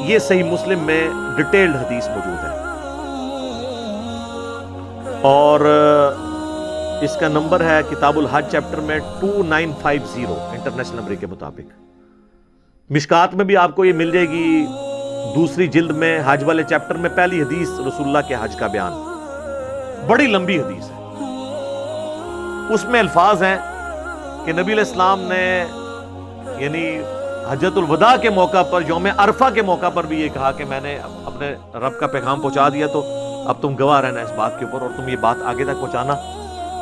Speaker 1: یہ صحیح مسلم میں ڈیٹیلڈ حدیث موجود ہے اور اس کا نمبر ہے کتاب الحج چیپٹر میں 2950 انٹرنیشنل نمبر کے مطابق۔ مشکات میں بھی آپ کو یہ مل جائے گی، دوسری جلد میں حج والے چیپٹر میں پہلی حدیث رسول اللہ کے حج کا بیان، بڑی لمبی حدیث ہے۔ اس میں الفاظ ہیں کہ نبی علیہ السلام نے یعنی حجۃ الوداع کے موقع پر، یوم عرفہ کے موقع پر بھی یہ کہا کہ میں نے اپنے رب کا پیغام پہنچا دیا، تو اب تم گواہ رہنا اس بات کے اوپر اور تم یہ بات آگے تک پہنچانا۔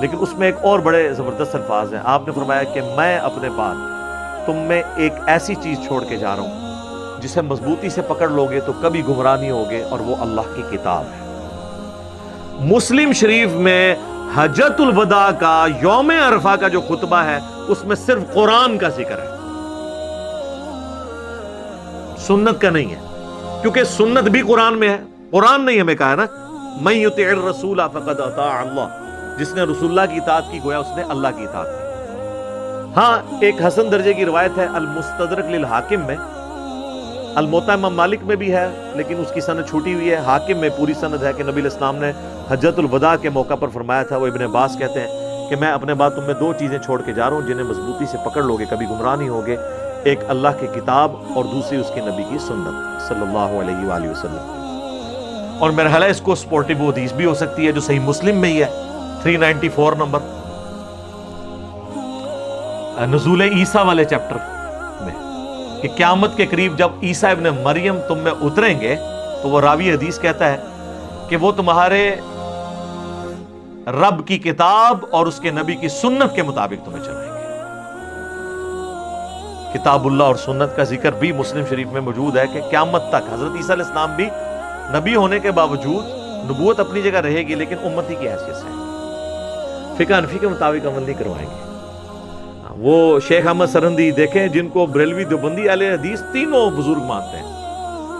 Speaker 1: لیکن اس میں ایک اور بڑے زبردست الفاظ ہیں۔ آپ نے فرمایا کہ میں اپنے بعد تم میں ایک ایسی چیز چھوڑ کے جا رہا ہوں جسے مضبوطی سے پکڑ لوگے تو کبھی گمراہ نہیں ہوگے، اور وہ اللہ کی کتاب ہے۔ مسلم شریف میں حجۃ الوداع کا یوم عرفہ کا جو خطبہ ہے اس میں صرف قرآن کا ذکر ہے، سنت کا نہیں ہے، کیونکہ سنت بھی قرآن میں ہے۔ قرآن نے ہمیں کہا ہے نا من یطع الرسول فقد اطاع اللہ، جس نے رسول اللہ کی اطاعت کی گویا اس نے اللہ کی اطاعت کی۔ ہاں ایک حسن درجے کی روایت ہے المستدرک للحاکم میں، الموطا امام مالک میں بھی ہے لیکن اس کی سند چھوٹی ہوئی ہے، حاکم میں پوری سند ہے کہ نبی علیہ السلام نے حجۃ الوداع کے موقع پر فرمایا تھا۔ وہ ابن عباس کہتے ہیں کہ میں اپنے بعد تم میں دو چیزیں چھوڑ کے جا رہا ہوں جنہیں مضبوطی سے پکڑ لوگے کبھی گمراہ نہیں ہوگے، ایک اللہ کی کتاب اور دوسری اس کے نبی کی سنت صلی اللہ علیہ وآلہ وسلم۔ اور میرا خیال ہے اس کو سپورٹیو حدیث بھی ہو سکتی ہے جو صحیح مسلم میں ہی ہے 394 نمبر، نزول عیسیٰ والے چیپٹر میں، کہ قیامت کے قریب جب عیسیٰ ابن مریم تم میں اتریں گے تو وہ راوی حدیث کہتا ہے کہ وہ تمہارے رب کی کتاب اور اس کے نبی کی سنت کے مطابق تمہیں چلائیں گے۔ کتاب اللہ اور سنت کا ذکر بھی مسلم شریف میں موجود ہے کہ قیامت تک حضرت عیسیٰ علیہ السلام بھی نبی ہونے کے باوجود نبوت اپنی جگہ رہے گی لیکن امتی کی حیثیت سے فقہ حنفی کے مطابق عمل نہیں کروائیں گے۔ وہ شیخ احمد سرندی دیکھیں جن کو بریلوی دیوبندی اہل حدیث تینوں بزرگ مانتے ہیں،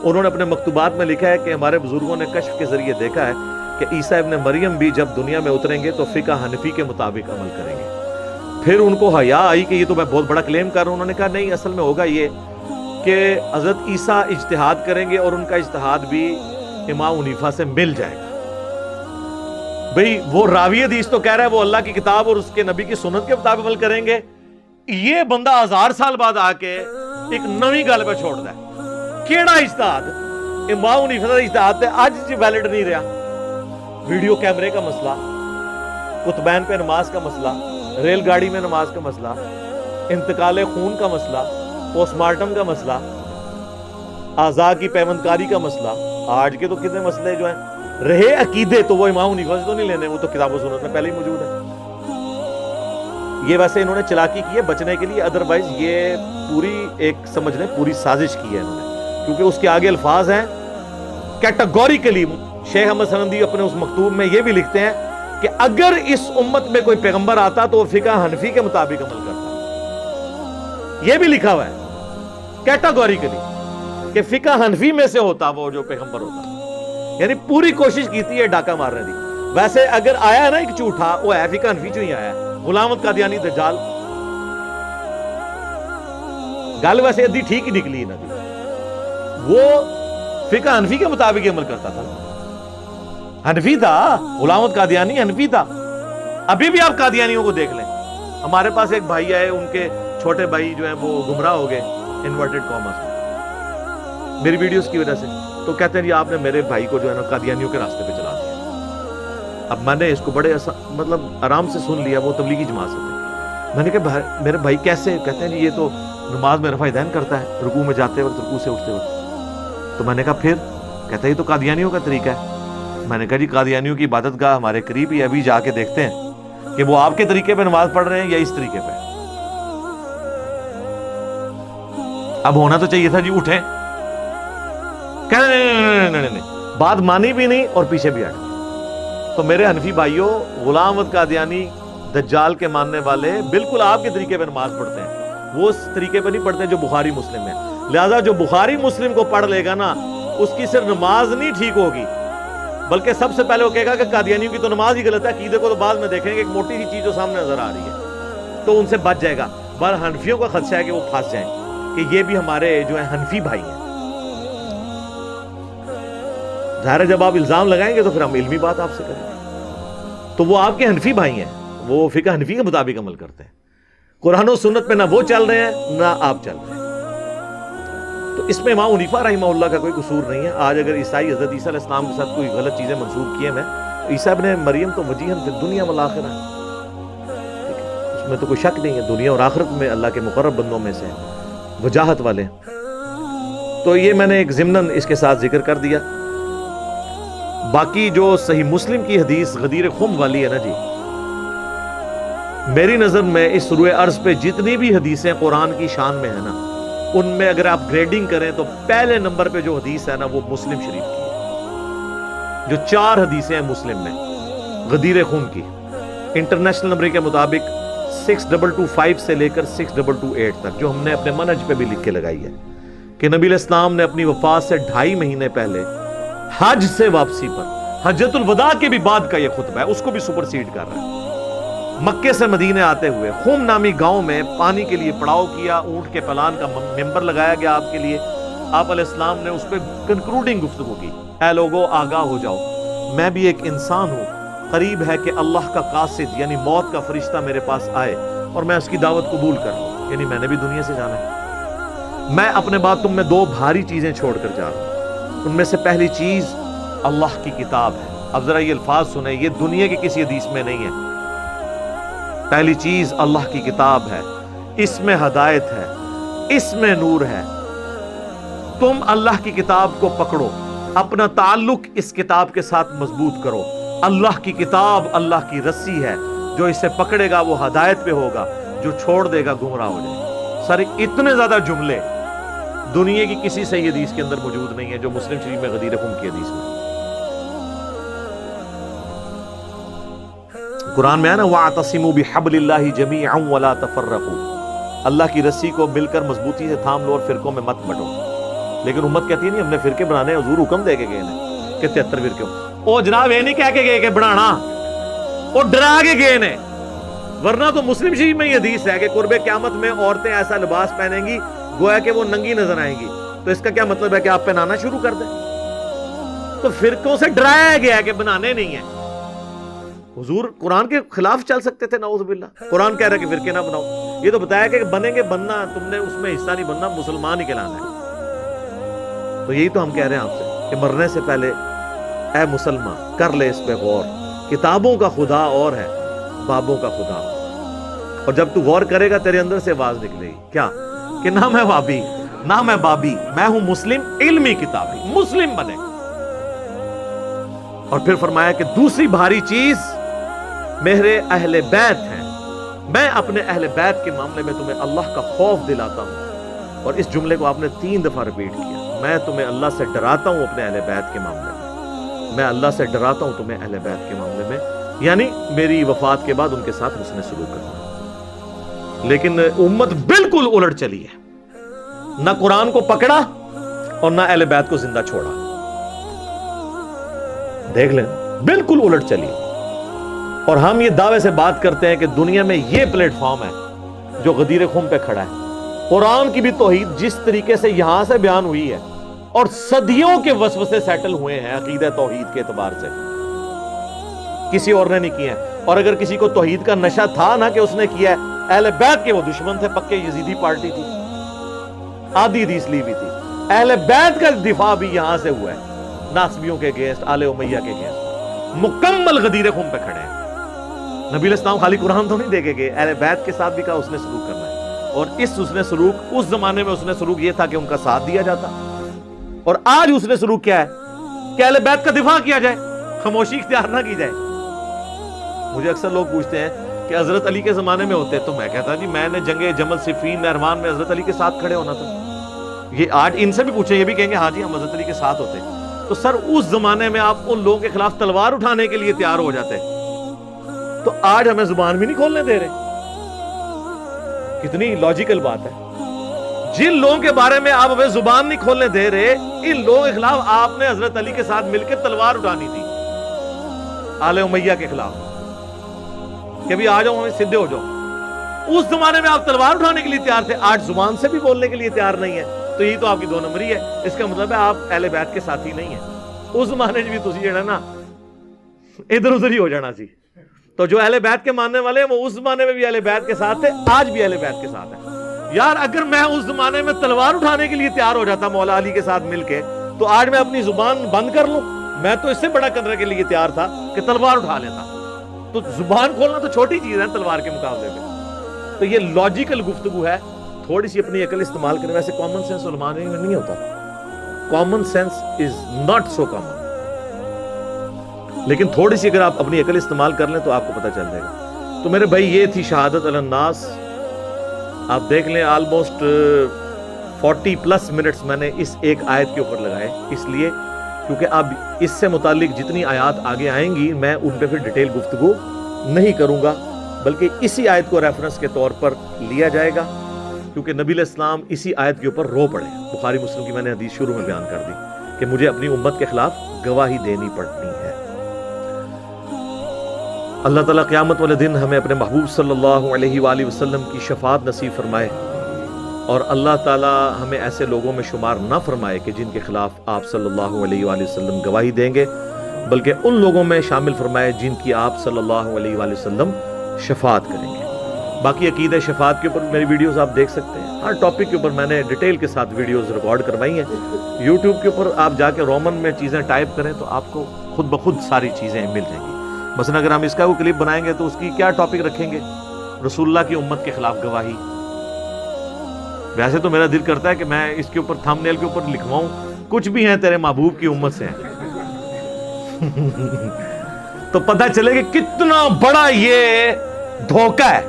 Speaker 1: انہوں نے اپنے مکتوبات میں لکھا ہے کہ ہمارے بزرگوں نے کشف کے ذریعے دیکھا ہے کہ عیسیٰ ابن مریم بھی جب دنیا میں اتریں گے تو فقہ حنفی کے مطابق عمل کریں گے۔ پھر ان کو حیا آئی کہ یہ تو میں بہت بڑا کلیم کر رہا ہوں، انہوں نے کہا نہیں، اصل میں ہوگا یہ کہ حضرت عیسیٰ اجتہاد کریں گے اور ان کا اجتہاد بھی امام حنیفہ سے مل جائے گا۔ بھئی وہ راوی حدیث تو کہہ رہا ہے وہ اللہ کی کتاب اور اس کے نبی کی سنت کے مطابق عمل کریں گے، یہ بندہ 1000 سال بعد آ کے ایک نویں گل پہ چھوڑ ہے۔ کیڑا اجتہاد؟ امام حنیفہ کا اجتہاد تے اج ویلڈ نہیں رہا۔ ویڈیو کیمرے کا مسئلہ، قطبین پہ نماز کا مسئلہ، ریل گاڑی میں نماز کا مسئلہ، انتقال خون کا مسئلہ، پوسٹ مارٹم کا مسئلہ، اعضاء کی پیوند کاری کا مسئلہ، آج کے تو کتنے مسئلے جو ہیں رہے عقیدے تو وہ امام حنیفہ سے تو نہیں لینے، وہ تو کتاب و سنت میں پہلے ہی موجود ہے۔ یہ ویسے انہوں نے چلاکی کی ہے بچنے کے لیے، ادروائز یہ پوری ایک سمجھ لیں پوری سازش کی ہے انہوں نے، کیونکہ اس کے آگے الفاظ ہیں کیٹاگوریکلی۔ شیخ احمد سرندی اپنے اس مکتوب میں یہ بھی لکھتے ہیں کہ اگر اس امت میں کوئی پیغمبر آتا تو وہ فقہ حنفی کے مطابق عمل کرتا، یہ بھی لکھا ہوا ہے کیٹاگوریکلی کہ فقہ حنفی میں سے ہوتا وہ جو پیغمبر ہوتا، یعنی پوری کوشش کی تھی یہ ڈاکہ مارنے دی۔ ویسے اگر آیا نا ایک جھوٹا، وہ ہے فقہ حنفی جو ہی آیا ہے، غلام احمد قادیانی دجال، گل ویسے ادھی ٹھیک ہی نکلی نا دی، وہ فقہ حنفی کے مطابق عمل کرتا تھا، حنفی تھا، غلام احمد قادیانی حنفی تھا۔ ابھی بھی آپ قادیانیوں کو دیکھ لیں، ہمارے پاس ایک بھائی آئے، ان کے چھوٹے بھائی جو ہیں وہ گمراہ ہو گئے انورٹڈ کامرس میں میری ویڈیوز کی وجہ سے، تو کہتے ہیں جی آپ نے میرے بھائی کو جو ہے نا قادیانیوں کے راستے پہ چلا دیا۔ اب میں نے اس کو بڑے مطلب آرام سے سن لیا، وہ تبلیغی جماعت سے تھے، میں نے کہا میرے بھائی کیسے؟ کہتے ہیں جی یہ تو نماز میں رفع دین کرتا ہے، رکوع میں جاتے وقت، رکوع سے اٹھتے وقت۔ تو میں نے کہا پھر؟ کہتا ہے یہ تو قادیانیوں کا طریقہ ہے۔ میں نے کہا جی قادیانیوں کی عبادت گاہ ہمارے قریب ہی، ابھی جا کے دیکھتے ہیں کہ وہ آپ کے طریقے پہ نماز پڑھ رہے ہیں یا اس طریقے پہ۔ اب ہونا تو چاہیے تھا جی اٹھیں، نہیں، بات مانی بھی نہیں اور پیچھے بھی ہٹ گئے۔ تو میرے حنفی بھائیوں، غلام احمد قادیانی دجال کے ماننے والے بالکل آپ کے طریقے پہ نماز پڑھتے ہیں، وہ اس طریقے پہ نہیں پڑھتے جو بخاری مسلم ہے۔ لہذا جو بخاری مسلم کو پڑھ لے گا نا، اس کی صرف نماز نہیں ٹھیک ہوگی بلکہ سب سے پہلے وہ کہے گا کہ قادیانیوں کی تو نماز ہی غلط ہے، عقیدے کو تو بعد میں دیکھیں گے، ایک موٹی سی چیز جو سامنے نظر آ رہی ہے تو ان سے بچ جائے گا۔ بہر حنفیوں کا خدشہ ہے کہ وہ پھنس جائیں کہ یہ بھی ہمارے جو ہیں حنفی بھائی ہیں۔ ظاہر ہے جب آپ الزام لگائیں گے تو پھر ہم علمی بات آپ سے کریں گے۔ تو وہ آپ کے حنفی بھائی ہیں، وہ فقہ حنفی کے مطابق عمل کرتے ہیں، قرآن و سنت پہ نہ وہ چل رہے ہیں نہ آپ چل رہے ہیں۔ تو اس میں امام حنیفہ رحمہ اللہ کا کوئی قصور نہیں ہے۔ آج اگر عیسائی حضرت عیسیٰ علیہ السلام کے ساتھ کوئی غلط چیزیں منسوب کیے میں، عیسیٰ ابن مریم تو وجیہن فی الدنیا والآخرہ ہے، اس میں تو کوئی شک نہیں ہے، دنیا اور آخرت میں اللہ کے مقرب بندوں میں سے وجاہت والے۔ تو یہ میں نے ایک ضمناً اس کے ساتھ ذکر کر دیا۔ باقی جو صحیح مسلم کی حدیث غدیر خم والی ہے نا جی، میری نظر میں اس روئے ارض پہ جتنی بھی حدیثیں قرآن کی شان میں ہیں نا، ان میں اگر آپ گریڈنگ کریں تو پہلے نمبر پہ جو حدیث ہے نا وہ مسلم شریف کی ہے۔ جو 4 حدیثیں ہیں مسلم میں غدیر خم کی، انٹرنیشنل نمبر کے مطابق 6225 سے لے کر 6228 تک، جو ہم نے اپنے منہج پہ بھی لکھ کے لگائی ہے کہ نبی علیہ السلام نے اپنی وفات سے 2.5 مہینے پہلے حج سے واپسی پر، حجۃ الوداع کے بھی بعد کا یہ خطبہ ہے، اس کو بھی سپرسیڈ کر رہا ہے۔ مکے سے مدینے آتے ہوئے خم نامی گاؤں میں پانی کے لیے پڑاؤ کیا، اونٹ کے پلان کا ممبر لگایا گیا آپ کے لیے۔ آپ علیہ السلام نے اس پہ کنکلوڈنگ گفتگو کی، اے لوگو آگاہ ہو جاؤ، میں بھی ایک انسان ہوں، قریب ہے کہ اللہ کا قاصد یعنی موت کا فرشتہ میرے پاس آئے اور میں اس کی دعوت قبول کر لوں، یعنی میں نے بھی دنیا سے جانا ہے۔ میں اپنے بعد تم میں 2 بھاری چیزیں چھوڑ کر جا رہا ہوں، ان میں سے پہلی چیز اللہ کی کتاب ہے۔ اب ذرا یہ الفاظ سنیں، یہ دنیا کی کسی حدیث میں نہیں ہے۔ پہلی چیز اللہ کی کتاب ہے، اس میں ہدایت ہے، اس میں نور ہے۔ تم اللہ کی کتاب کو پکڑو، اپنا تعلق اس کتاب کے ساتھ مضبوط کرو۔ اللہ کی کتاب اللہ کی رسی ہے، جو اسے پکڑے گا وہ ہدایت پہ ہوگا، جو چھوڑ دے گا گمراہ ہو جائے گا۔ سر اتنے زیادہ جملے دنیا کی کسی صحیح حدیث کے اندر موجود نہیں ہے جو مسلم شریف میں غدیر خم کی حدیث میں۔ قرآن میں ہے نا وَاعْتَصِمُوا بِحَبْلِ اللَّهِ جَمِيعًا وَلَا تَفَرَّقُوا، اللہ کی رسی کو مل کر مضبوطی سے تھام لو اور فرقوں میں مت بٹو۔ لیکن امت کہتی ہے نہیں ہم نے فرقے بنانے، حضور حکم دے کے گئے ہیں کہ 73 فرقے ہوں۔ او جناب یہ نہیں کہہ کے گئے کہ بنانا، وہ ڈرا کے گئے نے، ورنہ تو مسلم شریف میں یہ حدیث ہے کہ قرب قیامت میں عورتیں ایسا لباس پہنیں گی گویا کہ وہ ننگی نظر آئیں گی۔ تو اس کا کیا مطلب ہے کہ آپ پہنانا شروع کر دیں؟ تو فرقوں سے ڈرایا گیا ہے کہ بنانے نہیں ہیں۔ حضور قرآن کے خلاف چل سکتے تھے، نعوذ باللہ۔ قرآن کہہ رہا ہے کہ فرقے نہ بناؤ، یہ تو بتایا کہ بنیں گے، بننا تم نے اس میں حصہ نہیں بننا، مسلمان ہی کہلانا ہے۔ تو یہی تو ہم کہہ رہے ہیں آپ سے کہ مرنے سے پہلے اے مسلمان کر لے اس پہ غور، کتابوں کا خدا اور ہے، بابوں کا خدا اور۔ اور جب تو غور کرے گا تیرے اندر سے آواز نکلے گی کیا کہ نہ میں وابی نہ میں بابی، میں ہوں مسلم علمی کتابی، مسلم بنے۔ اور پھر فرمایا کہ دوسری بھاری چیز میرے اہل بیت ہیں، میں اپنے اہل بیت کے معاملے میں تمہیں اللہ کا خوف دلاتا ہوں۔ اور اس جملے کو آپ نے 3 دفعہ ریپیٹ کیا، میں تمہیں اللہ سے ڈراتا ہوں اپنے اہل بیت کے معاملے میں، میں اللہ سے ڈراتا ہوں تمہیں اہل بیت کے معاملے میں، یعنی میری وفات کے بعد ان کے ساتھ حسن سلوک کرنا۔ لیکن امت بالکل الٹ چلی ہے، نہ قرآن کو پکڑا اور نہ اہل بیت کو زندہ چھوڑا۔ دیکھ لیں بالکل الٹ چلی۔ اور ہم یہ دعوے سے بات کرتے ہیں کہ دنیا میں یہ پلیٹ فارم ہے جو غدیر خم پہ کھڑا ہے۔ قرآن کی بھی توحید جس طریقے سے یہاں سے بیان ہوئی ہے اور صدیوں کے وسوسے سیٹل ہوئے ہیں عقیدہ توحید کے اعتبار سے، کسی اور نے نہیں کیا ہے۔ اور اگر کسی کو توحید کا نشہ تھا نا کہ اس نے کیا ہے، اہل بیت کے وہ دشمن تھے، پکے یزیدی پارٹی تھی، آدھی حدیث لی بھی تھی۔ اہل بیت کا دفاع بھی یہاں سے ہوا ہے، ناصبیوں کے اگینسٹ، آل امیہ کے اگینسٹ، مکمل غدیر خم پہ کھڑے ہیں۔ نبی علیہ السلام خالی قرآن تو نہیں دے کے گئے، اہل بیت کے ساتھ بھی کہا اس نے سلوک کرنا ہے۔ اور اس حسن سلوک اس زمانے میں حسن سلوک یہ تھا کہ ان کا ساتھ دیا جاتا، اور آج حسن سلوک کیا ہے کہ اہل بیت کا دفاع کیا جائے، خاموشی اختیار نہ کی جائے۔ مجھے اکثر لوگ پوچھتے ہیں کہ حضرت علی کے زمانے میں ہوتے، تو میں کہتا جی میں نے جنگ جمل صفین نہروان میں حضرت علی کے ساتھ کھڑے ہونا تھا۔ یہ آج ان سے بھی پوچھیں، یہ بھی کہیں گے ہاں جی ہم حضرت علی کے ساتھ ہوتے۔ تو سر اس زمانے میں آپ ان لوگوں کے خلاف تلوار اٹھانے کے لیے تیار ہو جاتے، تو آج ہمیں زبان بھی نہیں کھولنے دے رہے۔ کتنی لاجیکل بات ہے، جن لوگوں کے بارے میں آپ ہمیں زبان نہیں کھولنے دے رہے، ان لوگوں کے خلاف آپ نے حضرت علی کے ساتھ مل کے تلوار اٹھانی تھی، آل امیہ کے خلاف، کہ بھی آ جاؤ ہمیں سدھے ہو جاؤ۔ اس زمانے میں آپ تلوار اٹھانے کے لیے تیار تھے، آج زبان سے بھی بولنے کے لیے تیار نہیں ہے، تو یہ تو آپ کی 2 نمبری ہے۔ اس کا مطلب ہے آپ اہل بیت کے ساتھی نہیں ہیں۔ اس زمانے بھی تسی جڑا نا ادھر ادھر ہی ہو جانا سی۔ تو جو اہل بیت کے ماننے والے ہیں وہ اس زمانے میں بھی اہل بیت کے ساتھ تھے، آج بھی اہل بیت کے ساتھ ہیں۔ یار اگر میں اس زمانے میں تلوار اٹھانے کے لیے تیار ہو جاتا مولا علی کے ساتھ مل کے، تو آج میں اپنی زبان بند کر لوں؟ میں تو اس سے بڑا قدرے کے لیے تیار تھا کہ تلوار اٹھا لیتا۔ تو زبان کھولنا تو چھوٹی چیز ہے تلوار کے مقابلے میں۔ تو یہ لاجیکل گفتگو ہے، تھوڑی سی اپنی عقل استعمال کریں. ویسے کامن سینس علماء میں نہیں ہوتا، common sense is not so common, لیکن تھوڑی سی اگر آپ اپنی عقل استعمال کر لیں تو آپ کو پتہ چل جائے گا. تو میرے بھائی یہ تھی شہادت علی الناس. آپ دیکھ لیں آلموسٹ 40+ منٹس میں نے اس ایک آیت کے اوپر لگائے، اس لیے کیونکہ اب اس سے متعلق جتنی آیات آگے آئیں گی میں ان پہ پھر ڈیٹیل گفتگو نہیں کروں گا، بلکہ اسی آیت کو ریفرنس کے طور پر لیا جائے گا، کیونکہ نبی علیہ السلام اسی آیت کے اوپر رو پڑے. بخاری مسلم کی میں نے حدیث شروع میں بیان کر دی کہ مجھے اپنی امت کے خلاف گواہی دینی پڑنی ہے. اللہ تعالیٰ قیامت والے دن ہمیں اپنے محبوب صلی اللہ علیہ وآلہ وسلم کی شفاعت نصیب فرمائے، اور اللہ تعالیٰ ہمیں ایسے لوگوں میں شمار نہ فرمائے کہ جن کے خلاف آپ صلی اللہ علیہ وآلہ وسلم گواہی دیں گے، بلکہ ان لوگوں میں شامل فرمائے جن کی آپ صلی اللہ علیہ وآلہ وسلم شفاعت کریں گے. باقی عقیدہ شفاعت کے اوپر میری ویڈیوز آپ دیکھ سکتے ہیں، ہر ٹاپک کے اوپر میں نے ڈیٹیل کے ساتھ ویڈیوز ریکارڈ کروائی ہیں. یوٹیوب کے اوپر آپ جا کے رومن میں چیزیں ٹائپ کریں تو آپ کو خود بخود ساری چیزیں مل جائیں گی. مثلا اگر ہم اس کا وہ کلپ بنائیں گے تو اس کی کیا ٹاپک رکھیں گے؟ رسول اللہ کی امت کے خلاف گواہی. ویسے تو میرا دل کرتا ہے کہ میں اس کے اوپر تھمب نیل کے اوپر لکھواؤں کچھ بھی ہیں تیرے محبوب کی امت سے ہیں. تو پتہ چلے کہ کتنا بڑا یہ دھوکہ ہے.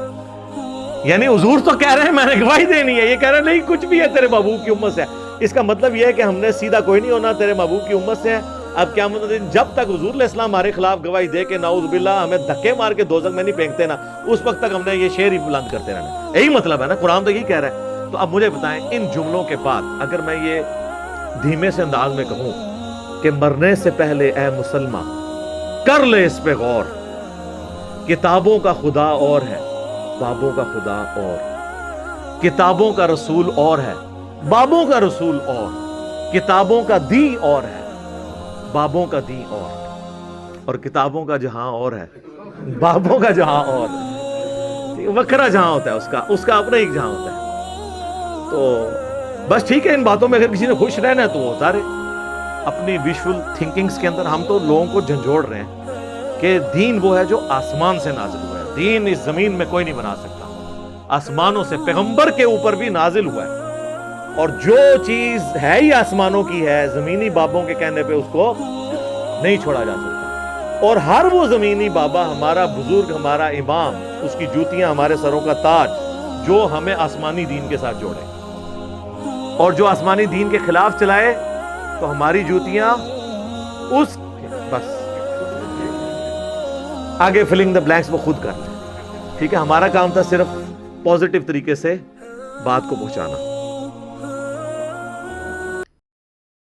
Speaker 1: یعنی حضور تو کہہ رہے ہیں میں نے گواہی دینی ہے، یہ کہہ رہے ہیں نہیں کچھ بھی ہے تیرے محبوب کی امت سے ہے. اس کا مطلب یہ ہے کہ ہم نے سیدھا کوئی نہیں ہونا، تیرے محبوب کی امت سے ہے. اب قیامت کے دن جب تک حضور علیہ السلام ہمارے خلاف گواہی دے کے نعوذ باللہ ہمیں دھکے مار کے دوزخ میں نہیں پھینکتے نا، اس وقت تک ہم نے یہ شعر ہی بلند کرتے رہنا. یہی مطلب ہے نا، قرآن تو یہی کہہ رہا ہے. تو اب مجھے بتائیں ان جملوں کے بعد اگر میں یہ دھیمے سے انداز میں کہوں کہ مرنے سے پہلے اے مسلمان کر لے اس پہ غور، کتابوں کا خدا اور ہے بابوں کا خدا اور، کتابوں کا رسول اور ہے بابوں کا رسول اور، کتابوں کا دی اور ہے بابوں کا دی اور کتابوں کا جہاں اور ہے بابوں کا جہاں اور ہے. وکھرا جہاں ہوتا ہے اس کا اپنا ایک جہاں ہوتا ہے. تو بس ٹھیک ہے، ان باتوں میں اگر کسی نے خوش رہنا ہے تو وہ ہوتا رہے اپنی ویژول تھنکنگز کے اندر. ہم تو لوگوں کو جھنجھوڑ رہے ہیں کہ دین وہ ہے جو آسمان سے نازل ہوا ہے، دین اس زمین میں کوئی نہیں بنا سکتا، آسمانوں سے پیغمبر کے اوپر بھی نازل ہوا ہے، اور جو چیز ہے ہی آسمانوں کی ہے زمینی بابوں کے کہنے پہ اس کو نہیں چھوڑا جا سکتا. اور ہر وہ زمینی بابا ہمارا بزرگ، ہمارا امام، اس کی جوتیاں ہمارے سروں کا تاج جو ہمیں آسمانی دین کے ساتھ جوڑے، اور جو آسمانی دین کے خلاف چلائے تو ہماری جوتیاں اس بس آگے فلنگ دا بلینکس وہ خود کر لیں. ٹھیک ہے، ہمارا کام تھا صرف پازیٹیو طریقے سے بات کو پہنچانا.